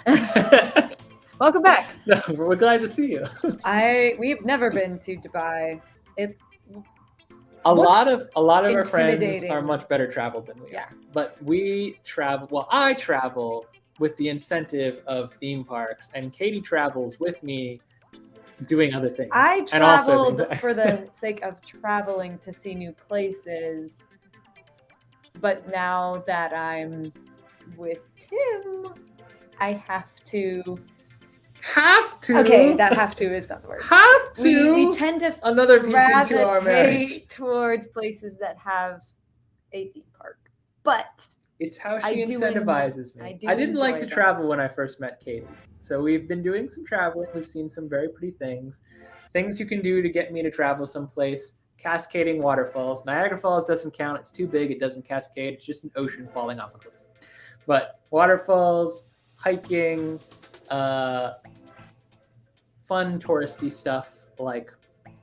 Welcome back. No, we're glad to see you. We've never been to Dubai. A lot of our friends are much better traveled than we are. But we travel. Well, I travel with the incentive of theme parks, and Katie travels with me doing other things. I traveled for the sake of traveling to see new places, but now that I'm with Tim, I have to. Okay, that have to is not the word. Have to. We tend to gravitate towards places that have a theme park, but it's how she incentivizes me. I didn't like to travel when I first met Katie. So we've been doing some traveling. We've seen some very pretty things you can do to get me to travel someplace. Cascading waterfalls. Niagara Falls doesn't count. It's too big. It doesn't cascade. It's just an ocean falling off a cliff. But waterfalls, hiking, fun touristy stuff like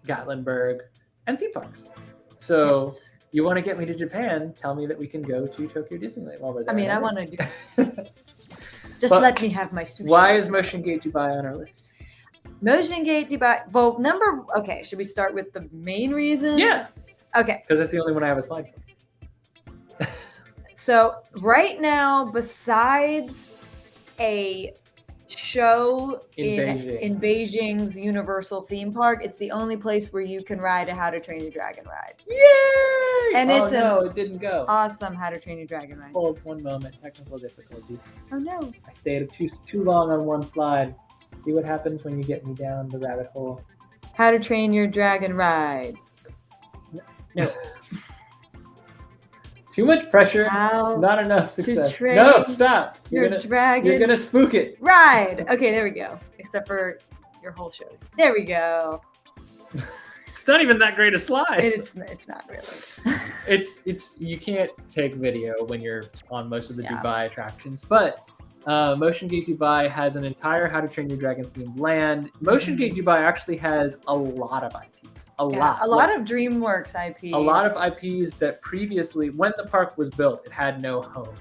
Gatlinburg and theme parks. So you want to get me to Japan, tell me that we can go to Tokyo Disneyland while we're there. I mean, I want to do just let me have my sushi. Why is Motion Gate Dubai on our list? Motion Gate Dubai. Well, okay, should we start with the main reason? Yeah. Okay. Because that's the only one I have a slide for. So right now, besides a show in Beijing's Universal theme park, it's the only place where you can ride a How to Train Your Dragon ride. Yay! And it didn't go. Awesome How to Train Your Dragon ride. Hold one moment, technical difficulties. Oh no! I stayed too long on one slide. See what happens when you get me down the rabbit hole. How to Train Your Dragon ride. No. Too much pressure, not enough success. No, stop. You're gonna spook it. Ride. Okay, there we go. Except for your whole shows. There we go. It's not even that great a slide. It's not really. It's you can't take video when you're on most of the Dubai attractions, but Motion Gate Dubai has an entire How to Train Your Dragon themed land. Motion Gate Dubai actually has a lot of IPs. A lot of DreamWorks IPs. A lot of IPs that previously, when the park was built, it had no home.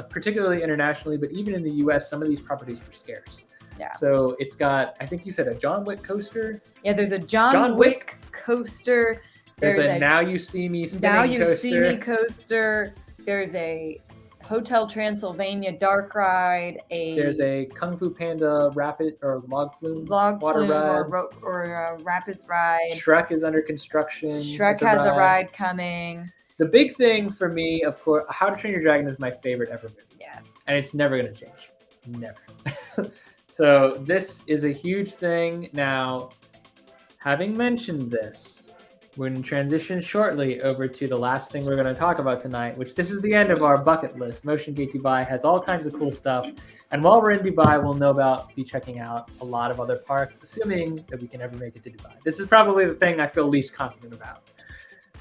Particularly internationally, but even in the US, some of these properties were scarce. Yeah. So it's got, I think you said a John Wick coaster. Yeah, there's a John Wick coaster. There's a Now You See Me spinning coaster. Now You See Me coaster. There's a Hotel Transylvania dark ride. There's a Kung Fu Panda rapid or log flume water ride. Or rapids ride. Shrek is under construction. Shrek has a ride coming. The big thing for me, of course, How to Train Your Dragon is my favorite ever movie. Yeah. And it's never going to change. Never. So this is a huge thing. Now, having mentioned this, we're going to transition shortly over to the last thing we're going to talk about tonight, which this is the end of our bucket list. Motion Gate Dubai has all kinds of cool stuff. And while we're in Dubai, we'll be checking out a lot of other parks, assuming that we can ever make it to Dubai. This is probably the thing I feel least confident about.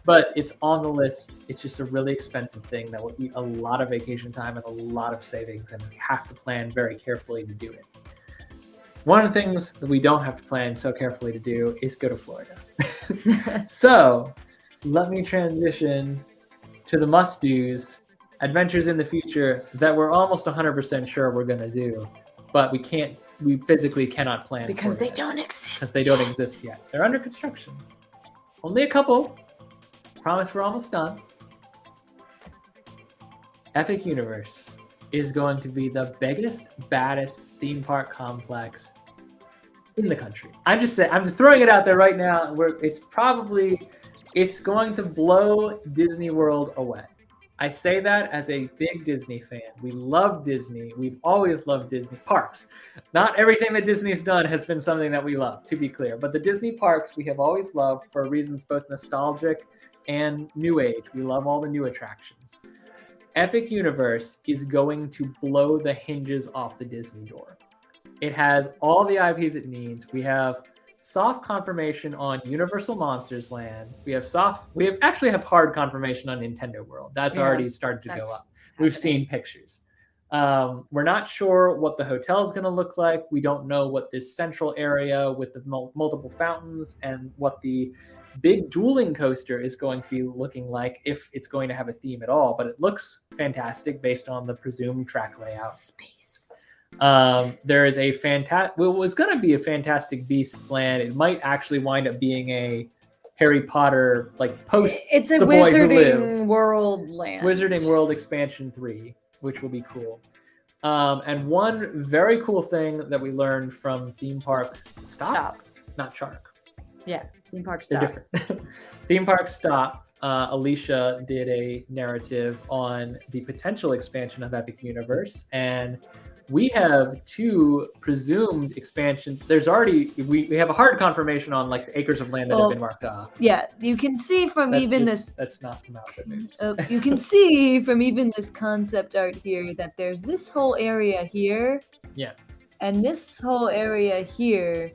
But it's on the list. It's just a really expensive thing that will eat a lot of vacation time and a lot of savings, and we have to plan very carefully to do it. One of the things that we don't have to plan so carefully to do is go to Florida. So let me transition to the must-dos, adventures in the future that we're almost 100% sure we're going to do, but we physically cannot plan because they don't exist. Because they don't exist yet. They're under construction. Only a couple. Promise we're almost done. Epic Universe is going to be the biggest, baddest theme park complex in the country. I'm just throwing it out there right now. It's going to blow Disney World away. I say that as a big Disney fan. We love Disney. We've always loved Disney parks. Not everything that Disney's done has been something that we love, to be clear. But the Disney parks we have always loved for reasons both nostalgic and new age. We love all the new attractions. Epic Universe is going to blow the hinges off the Disney door. It has all the IPs it needs. We have soft confirmation on Universal Monsters Land. We actually have hard confirmation on Nintendo World. That's already started to go up. We've seen pictures. We're not sure what the hotel is going to look like. We don't know what this central area with the multiple fountains and what the big dueling coaster is going to be looking like, if it's going to have a theme at all. But it looks fantastic based on the presumed track layout. Space. There is a fantastic. Well, it was going to be a Fantastic Beasts land. It might actually wind up being a Harry Potter post. It's a Wizarding World land. Wizarding World Expansion 3, which will be cool. And one very cool thing that we learned from Theme Park Stop. Not Shark. Yeah, Theme Park Stop. They're different. Theme Park Stop. Alicia did a narrative on the potential expansion of Epic Universe, and we have 2 presumed expansions. There's already we have a hard confirmation on the acres of land that have been marked off. Yeah, you can see from that's not from Outfit News. You can see from even this concept art here that there's this whole area here. Yeah. And this whole area here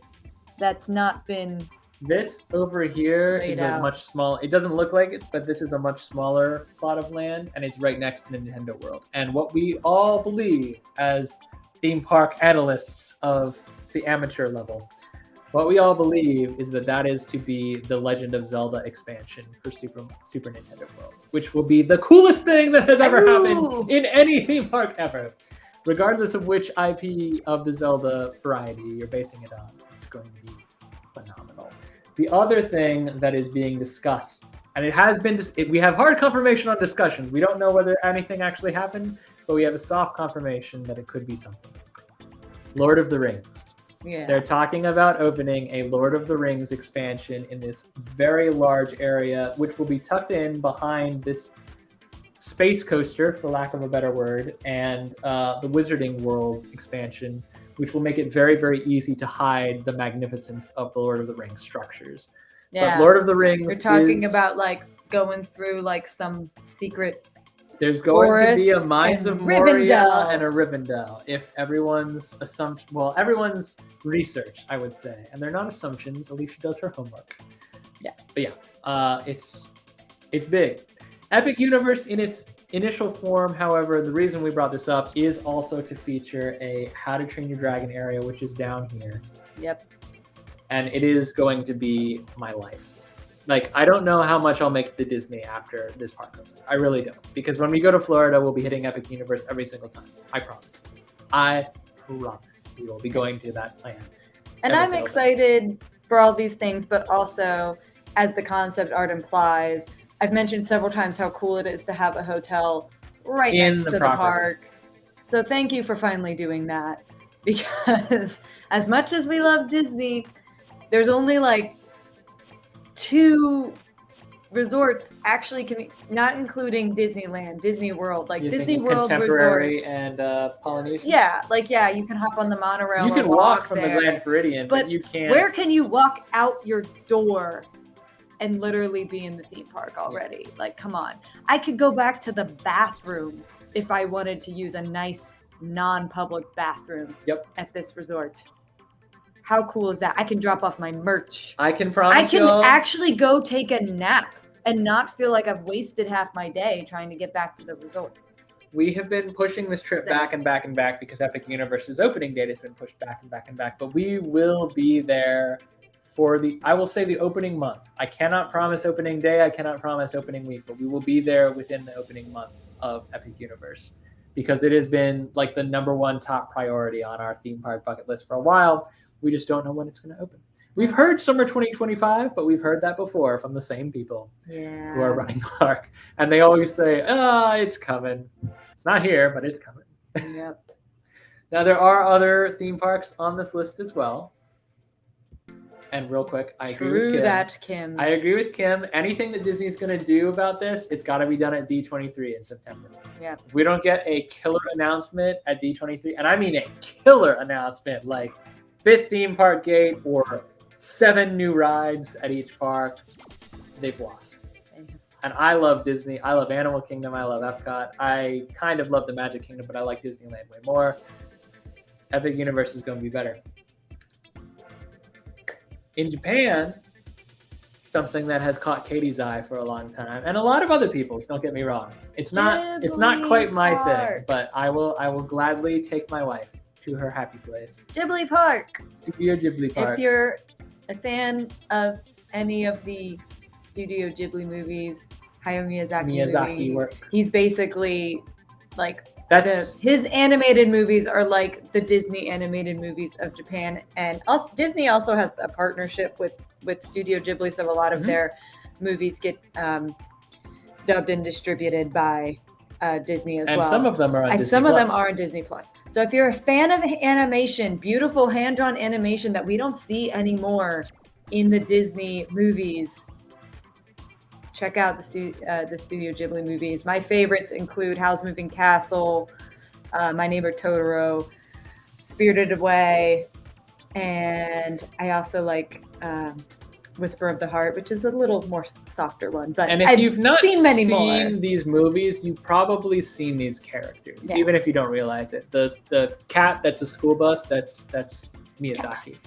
that's not been. This over here is a much smaller. It doesn't look like it, but this is a much smaller plot of land, and it's right next to Nintendo World. And what we all believe as theme park analysts of the amateur level, what we all believe is that is to be the Legend of Zelda expansion for Super Nintendo World, which will be the coolest thing that has ever happened in any theme park ever. Regardless of which IP of the Zelda variety you're basing it on, it's going to be phenomenal. The other thing that is being discussed, and it has been, we have hard confirmation on discussions. We don't know whether anything actually happened, but we have a soft confirmation that it could be something. Lord of the Rings. Yeah. They're talking about opening a Lord of the Rings expansion in this very large area, which will be tucked in behind this space coaster, for lack of a better word, and the Wizarding World expansion, which will make it very, very easy to hide the magnificence of the Lord of the Rings structures. Yeah. But Lord of the Rings We're talking about going through some secret. There's going to be a Mines of Moria and a Rivendell. If everyone's everyone's research, I would say, and they're not assumptions. Alicia does her homework. Yeah. But yeah, it's big. Epic Universe in its initial form, however, the reason we brought this up is also to feature a How to Train Your Dragon area, which is down here. Yep. And it is going to be my life. I don't know how much I'll make it to Disney after this park opens. I really don't. Because when we go to Florida, we'll be hitting Epic Universe every single time. I promise. I promise we will be going to that land. And I'm excited for all these things, but also, as the concept art implies, I've mentioned several times how cool it is to have a hotel right next to the park. So thank you for finally doing that. Because as much as we love Disney, there's only 2 resorts actually, not including Disneyland, Disney World, Disney World Contemporary resorts. And Polynesian? Yeah, you can hop on the monorail. You can walk from the Grand Floridian, but you can't. Where can you walk out your door and literally be in the theme park already? Come on. I could go back to the bathroom if I wanted to use a nice non-public bathroom at this resort. How cool is that? I can drop off my merch. I can promise I can actually go take a nap and not feel like I've wasted half my day trying to get back to the resort. We have been pushing this trip back and back and back because Epic Universe's opening date has been pushed back and back and back. But we will be there for I will say the opening month. I cannot promise opening day. I cannot promise opening week, but we will be there within the opening month of Epic Universe because it has been the #1 top priority on our theme park bucket list for a while. We just don't know when it's going to open. We've heard summer 2025, but we've heard that before from the same people who are running the park. And they always say, it's coming. It's not here, but it's coming. Yep. Now, there are other theme parks on this list as well. And real quick, I agree with Kim. True that, Kim. I agree with Kim. Anything that Disney's going to do about this, it's got to be done at D23 in September. Yeah. If we don't get a killer announcement at D23, and I mean a killer announcement, like 5th theme park gate or 7 new rides at each park, they've lost. And I love Disney. I love Animal Kingdom. I love Epcot. I kind of love the Magic Kingdom, but I like Disneyland way more. Epic Universe is going to be better. In Japan, something that has caught Katie's eye for a long time, and a lot of other people's, don't get me wrong. It's not quite my thing, but I will gladly take my wife to her happy place. Ghibli Park. Studio Ghibli Park. If you're a fan of any of the Studio Ghibli movies, Hayao Miyazaki work. He's basically like his animated movies are like the Disney animated movies of Japan, and Disney also has a partnership with Studio Ghibli, so a lot of their movies get dubbed and distributed by Disney as well. And some of them are on Disney+. Some of them are on Disney+. So if you're a fan of animation, beautiful hand-drawn animation that we don't see anymore in the Disney movies, check out the Studio Ghibli movies. My favorites include Howl's Moving Castle, My Neighbor Totoro, Spirited Away, and I also like Whisper of the Heart, which is a little more softer one. But and if you've not seen more. These movies, you've probably seen these characters, even if you don't realize it. The cat that's a school bus, that's Miyazaki.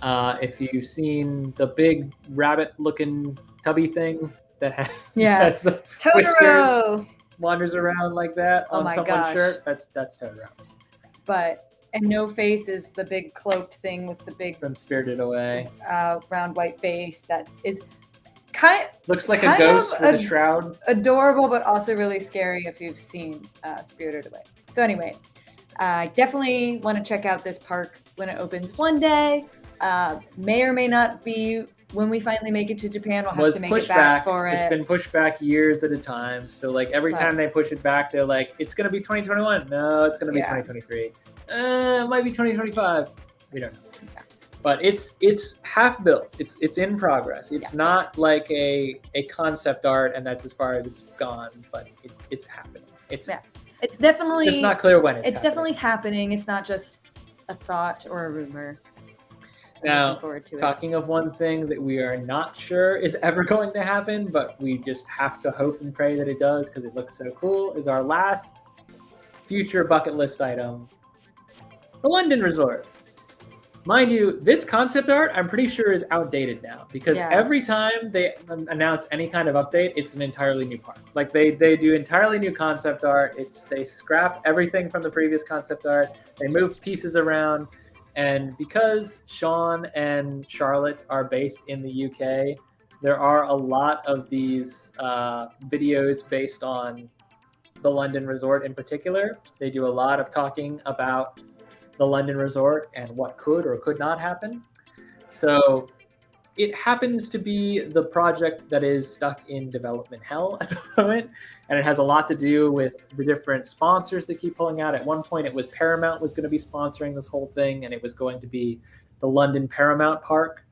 Yes. If you've seen the big rabbit-looking tubby thing that has the whiskers, wanders around like that on someone's shirt, that's Totoro. And No Face is the big cloaked thing with the big from Spirited Away, round white face that is looks like a ghost with a shroud. Adorable, but also really scary if you've seen Spirited Away. So anyway, I definitely want to check out this park when it opens one day. May or may not be when we finally make it to Japan. We'll have to make it back for it. It's been pushed back years at a time. So like every time they push it back, they're like, it's going to be 2021. No, it's going to be 2023. It might be 2025. We don't know. Yeah. But it's half built. It's in progress. It's not like a concept art, and that's as far as it's gone. But it's happening. It's definitely just not clear when it's definitely happening. It's not just a thought or a rumor. Now, talking of one thing that we are not sure is ever going to happen, but we just have to hope and pray that it does because it looks so cool, is our last future bucket list item, the London Resort. Mind you, this concept art, I'm pretty sure, is outdated now because every time they announce any kind of update, it's an entirely new park. Like they do entirely new concept art. They scrap everything from the previous concept art. They move pieces around. And because Sean and Charlotte are based in the UK, there are a lot of these videos based on the London Resort in particular. They do a lot of talking about the London Resort and what could or could not happen. So it happens to be the project that is stuck in development hell at the moment. And it has a lot to do with the different sponsors that keep pulling out. At one point, it was Paramount was going to be sponsoring this whole thing, and it was going to be the London Paramount Park.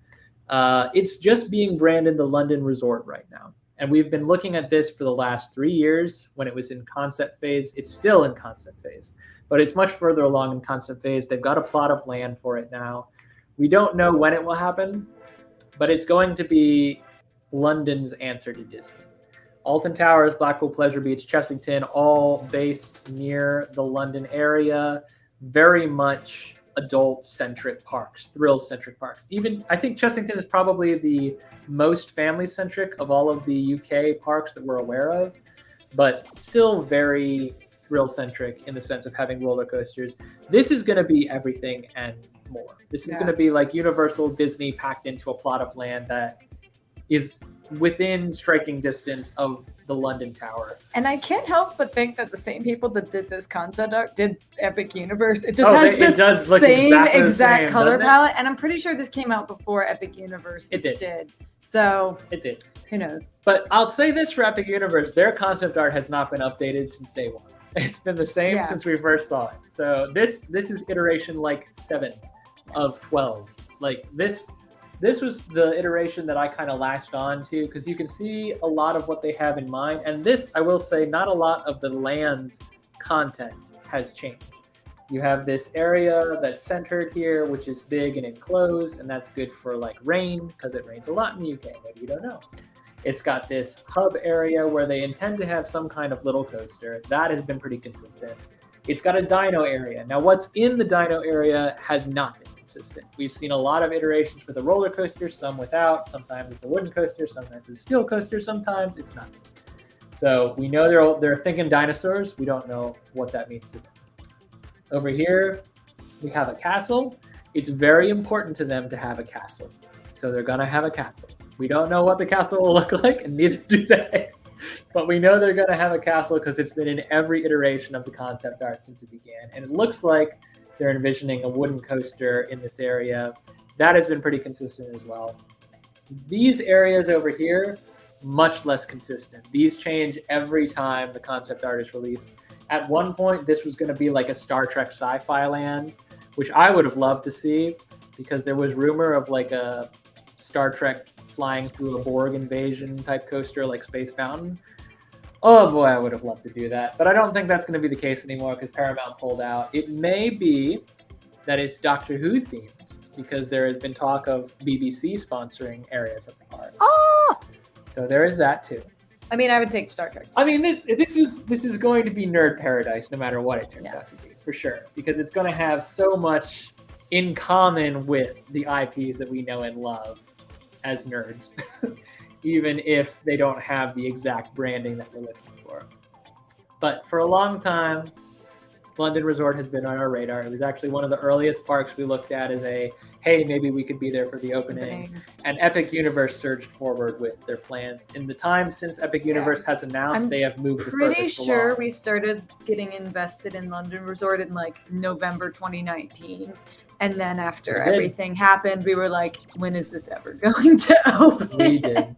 It's just being branded the London Resort right now. And we've been looking at this for the last 3 years when it was in concept phase. It's still in concept phase, but it's much further along in concept phase. They've got a plot of land for it now. We don't know when it will happen, but it's going to be London's answer to Disney. Alton Towers, Blackpool Pleasure Beach, Chessington, all based near the London area. Very much adult-centric parks, thrill-centric parks. Even, I think Chessington is probably the most family-centric of all of the UK parks that we're aware of, but still very thrill-centric in the sense of having roller coasters. This is going to be everything and more. This is going to be like Universal Disney packed into a plot of land that is within striking distance of the London Tower. And I can't help but think that the same people that did this concept art did Epic Universe. It just has the same exact color palette. And I'm pretty sure this came out before Epic Universe did. So it did. Who knows? But I'll say this for Epic Universe, their concept art has not been updated since day one. It's been the same since we first saw it. So this is iteration like 7 of 12. Like this was the iteration that I kind of latched on to, because you can see a lot of what they have in mind. And this, I will say, not a lot of the land's content has changed. You have this area that's centered here, which is big and enclosed, and that's good for like rain, because it rains a lot in the UK. Maybe you don't know. It's got this hub area where they intend to have some kind of little coaster. That has been pretty consistent. It's got a dino area. Now, what's in the dino area has not been consistent. We've seen a lot of iterations for the roller coaster, some without. Sometimes it's a wooden coaster, sometimes it's a steel coaster, sometimes it's nothing. So we know they're thinking dinosaurs. We don't know what that means to them. Over here, we have a castle. It's very important to them to have a castle. So they're gonna have a castle. We don't know what the castle will look like, and neither do they. But we know they're going to have a castle because it's been in every iteration of the concept art since it began. And it looks like they're envisioning a wooden coaster in this area. That has been pretty consistent as well. These areas over here, much less consistent. These change every time the concept art is released. At one point, this was going to be like a Star Trek sci-fi land, which I would have loved to see, because there was rumor of like a Star Trek flying through a Borg invasion type coaster like Space Mountain. Oh boy, I would have loved to do that. But I don't think that's going to be the case anymore because Paramount pulled out. It may be that it's Doctor Who themed, because there has been talk of BBC sponsoring areas of the park. Oh! So there is that too. I mean, I would take Star Trek. I mean, this is going to be nerd paradise no matter what it turns out to be, for sure. Because it's going to have so much in common with the IPs that we know and love as nerds, even if they don't have the exact branding that we're looking for. But for a long time, London Resort has been on our radar. It was actually one of the earliest parks we looked at as a, hey, maybe we could be there for the opening. And Epic Universe surged forward with their plans. In the time since Epic Universe has announced, they have moved the furthest along. Pretty sure we started getting invested in London Resort in like November 2019. And then after everything happened, we were like, when is this ever going to open? We did.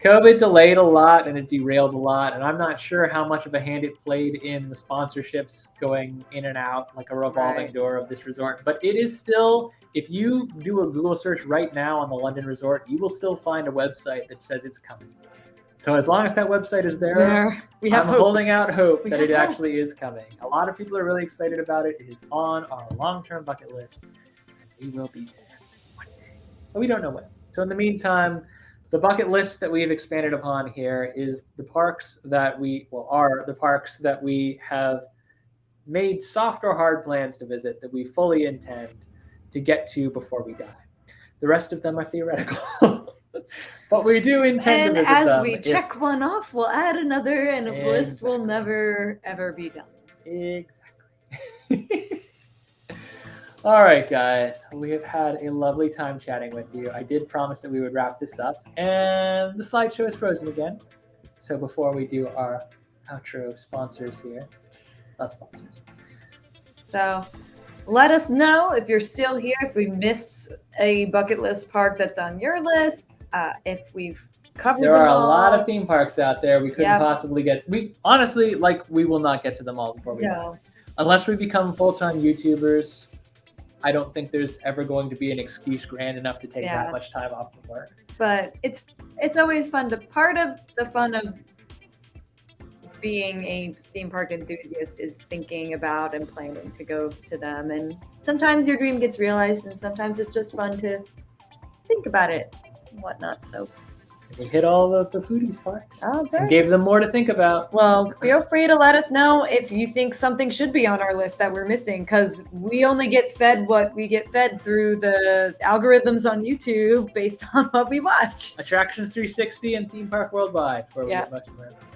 COVID delayed a lot and it derailed a lot. And I'm not sure how much of a hand it played in the sponsorships going in and out, like a revolving door of this resort. But it is still, if you do a Google search right now on the London Resort, you will still find a website that says it's coming. So as long as that website is there, I'm holding out hope that it actually is coming. A lot of people are really excited about it. It is on our long-term bucket list. And we will be there one day. But we don't know when. So in the meantime, the bucket list that we've expanded upon here is the parks that are the parks that we have made soft or hard plans to visit that we fully intend to get to before we die. The rest of them are theoretical. But we do intend to visit them. And as we check one off, we'll add another, and a list will never, ever be done. Exactly. All right, guys. We have had a lovely time chatting with you. I did promise that we would wrap this up, and the slideshow is frozen again. So before we do our outro sponsors here, not sponsors. So let us know if you're still here, if we missed a bucket list park that's on your list. If we've covered there them are all. A lot of theme parks out there we couldn't possibly get. We honestly, we will not get to them all before we die. Unless we become full-time YouTubers, I don't think there's ever going to be an excuse grand enough to take that much time off from work. But it's always fun. Part of the fun of being a theme park enthusiast is thinking about and planning to go to them. And sometimes your dream gets realized, and sometimes it's just fun to think about it and whatnot. So we hit all of the foodies parks and gave them more to think about. Well, feel free to let us know if you think something should be on our list that we're missing, because we only get fed what we get fed through the algorithms on YouTube based on what we watch. Attractions 360 and Theme Park Worldwide, where we get much more information.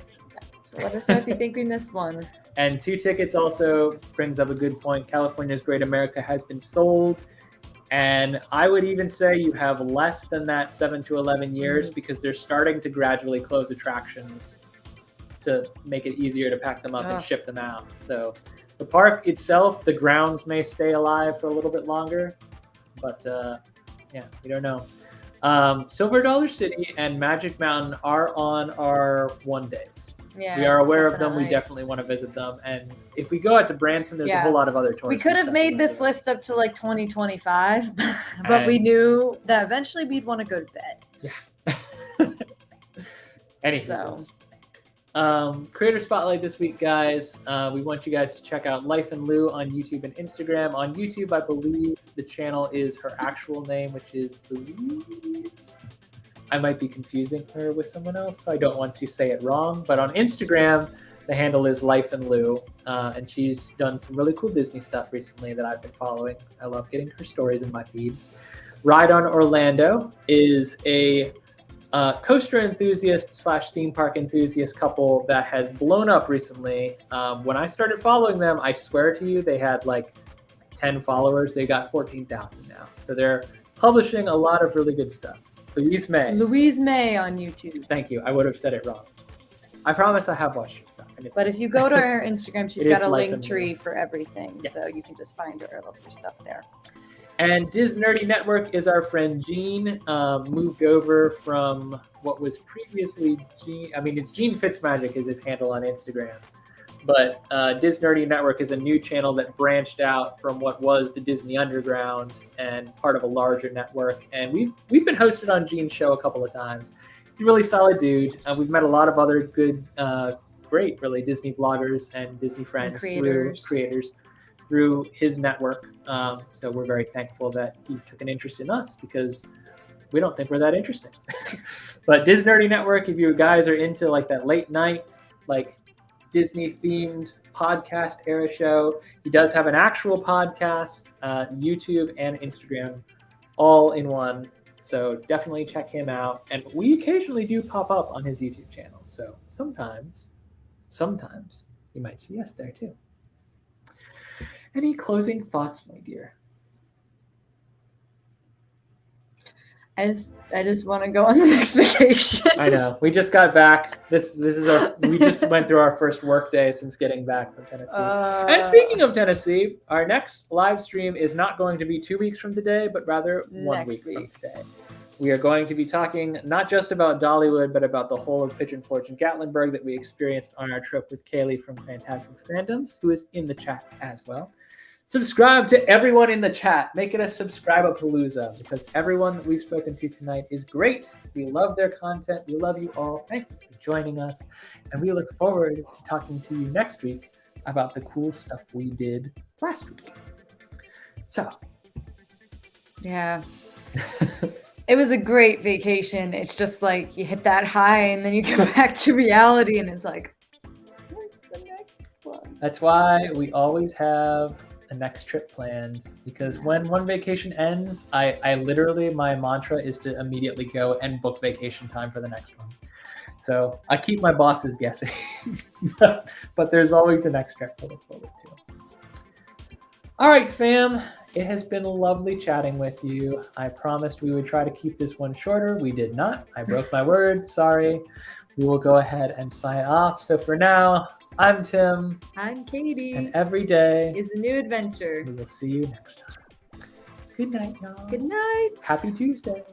So let us know if you think we missed one. And 2 tickets also brings up a good point. California's Great America has been sold. And I would even say you have less than that 7 to 11 years because they're starting to gradually close attractions to make it easier to pack them up and ship them out. So the park itself, the grounds may stay alive for a little bit longer, but we don't know. Silver Dollar City and Magic Mountain are on our 1 days. Yeah, we are aware of them. We definitely want to visit them. And if we go out to Branson, there's a whole lot of other tours. We could have made this list up to like 2025, but we knew that eventually we'd want to go to bed. Yeah. Anywho, creator spotlight this week, guys. We want you guys to check out Life and Lou on YouTube and Instagram. On YouTube, I believe the channel is her actual name, which is Louise. I might be confusing her with someone else, so I don't want to say it wrong. But on Instagram, the handle is Life and Lou, and she's done some really cool Disney stuff recently that I've been following. I love getting her stories in my feed. Ride on Orlando is a coaster enthusiast / theme park enthusiast couple that has blown up recently. When I started following them, I swear to you, they had like 10 followers. They got 14,000 now. So they're publishing a lot of really good stuff. Louise May on YouTube. Thank you. I would have said it wrong. I promise I have watched her stuff. But if you go to her Instagram, she's got a link tree for everything. Yes. So you can just find her all of her stuff there. And Nerdy Network is our friend Gene, moved over from what was previously Gene. I mean, it's Gene Fitzmagic is his handle on Instagram. But Nerdy Network is a new channel that branched out from what was the Disney Underground and part of a larger network. And we've been hosted on Gene's show a couple of times. He's a really solid dude. We've met a lot of other good, great, really, Disney vloggers and Disney friends creators through his network. So we're very thankful that he took an interest in us because we don't think we're that interesting. But Nerdy Network, if you guys are into like that late night, like Disney themed podcast era show, he does have an actual podcast, YouTube and Instagram all in one. So definitely check him out. And we occasionally do pop up on his YouTube channel. So sometimes you might see us there too. Any closing thoughts, my dear? I just want to go on the next vacation. I know. We just got back. We just went through our first work day since getting back from Tennessee. And speaking of Tennessee, our next live stream is not going to be 2 weeks from today, but rather 1 week from today. We are going to be talking not just about Dollywood, but about the whole of Pigeon Forge and Gatlinburg that we experienced on our trip with Kaylee from Fantastic Fandoms, who is in the chat as well. Subscribe to everyone in the chat. Make it a subscribe-a-palooza because everyone that we've spoken to tonight is great. We love their content. We love you all. Thank you for joining us. And we look forward to talking to you next week about the cool stuff we did last week. So. Yeah. It was a great vacation. It's just like you hit that high and then you go back to reality and it's like, what's the next one? That's why we always have a next trip planned, because when one vacation ends, I literally, my mantra is to immediately go and book vacation time for the next one. So I keep my bosses guessing, but there's always a next trip to look forward to. All right, fam. It has been lovely chatting with you. I promised we would try to keep this one shorter. We did not. I broke my word. Sorry. We will go ahead and sign off. So for now, I'm Tim. I'm Katie. And every day is a new adventure. We will see you next time. Good night, y'all. Good night. Happy Tuesday.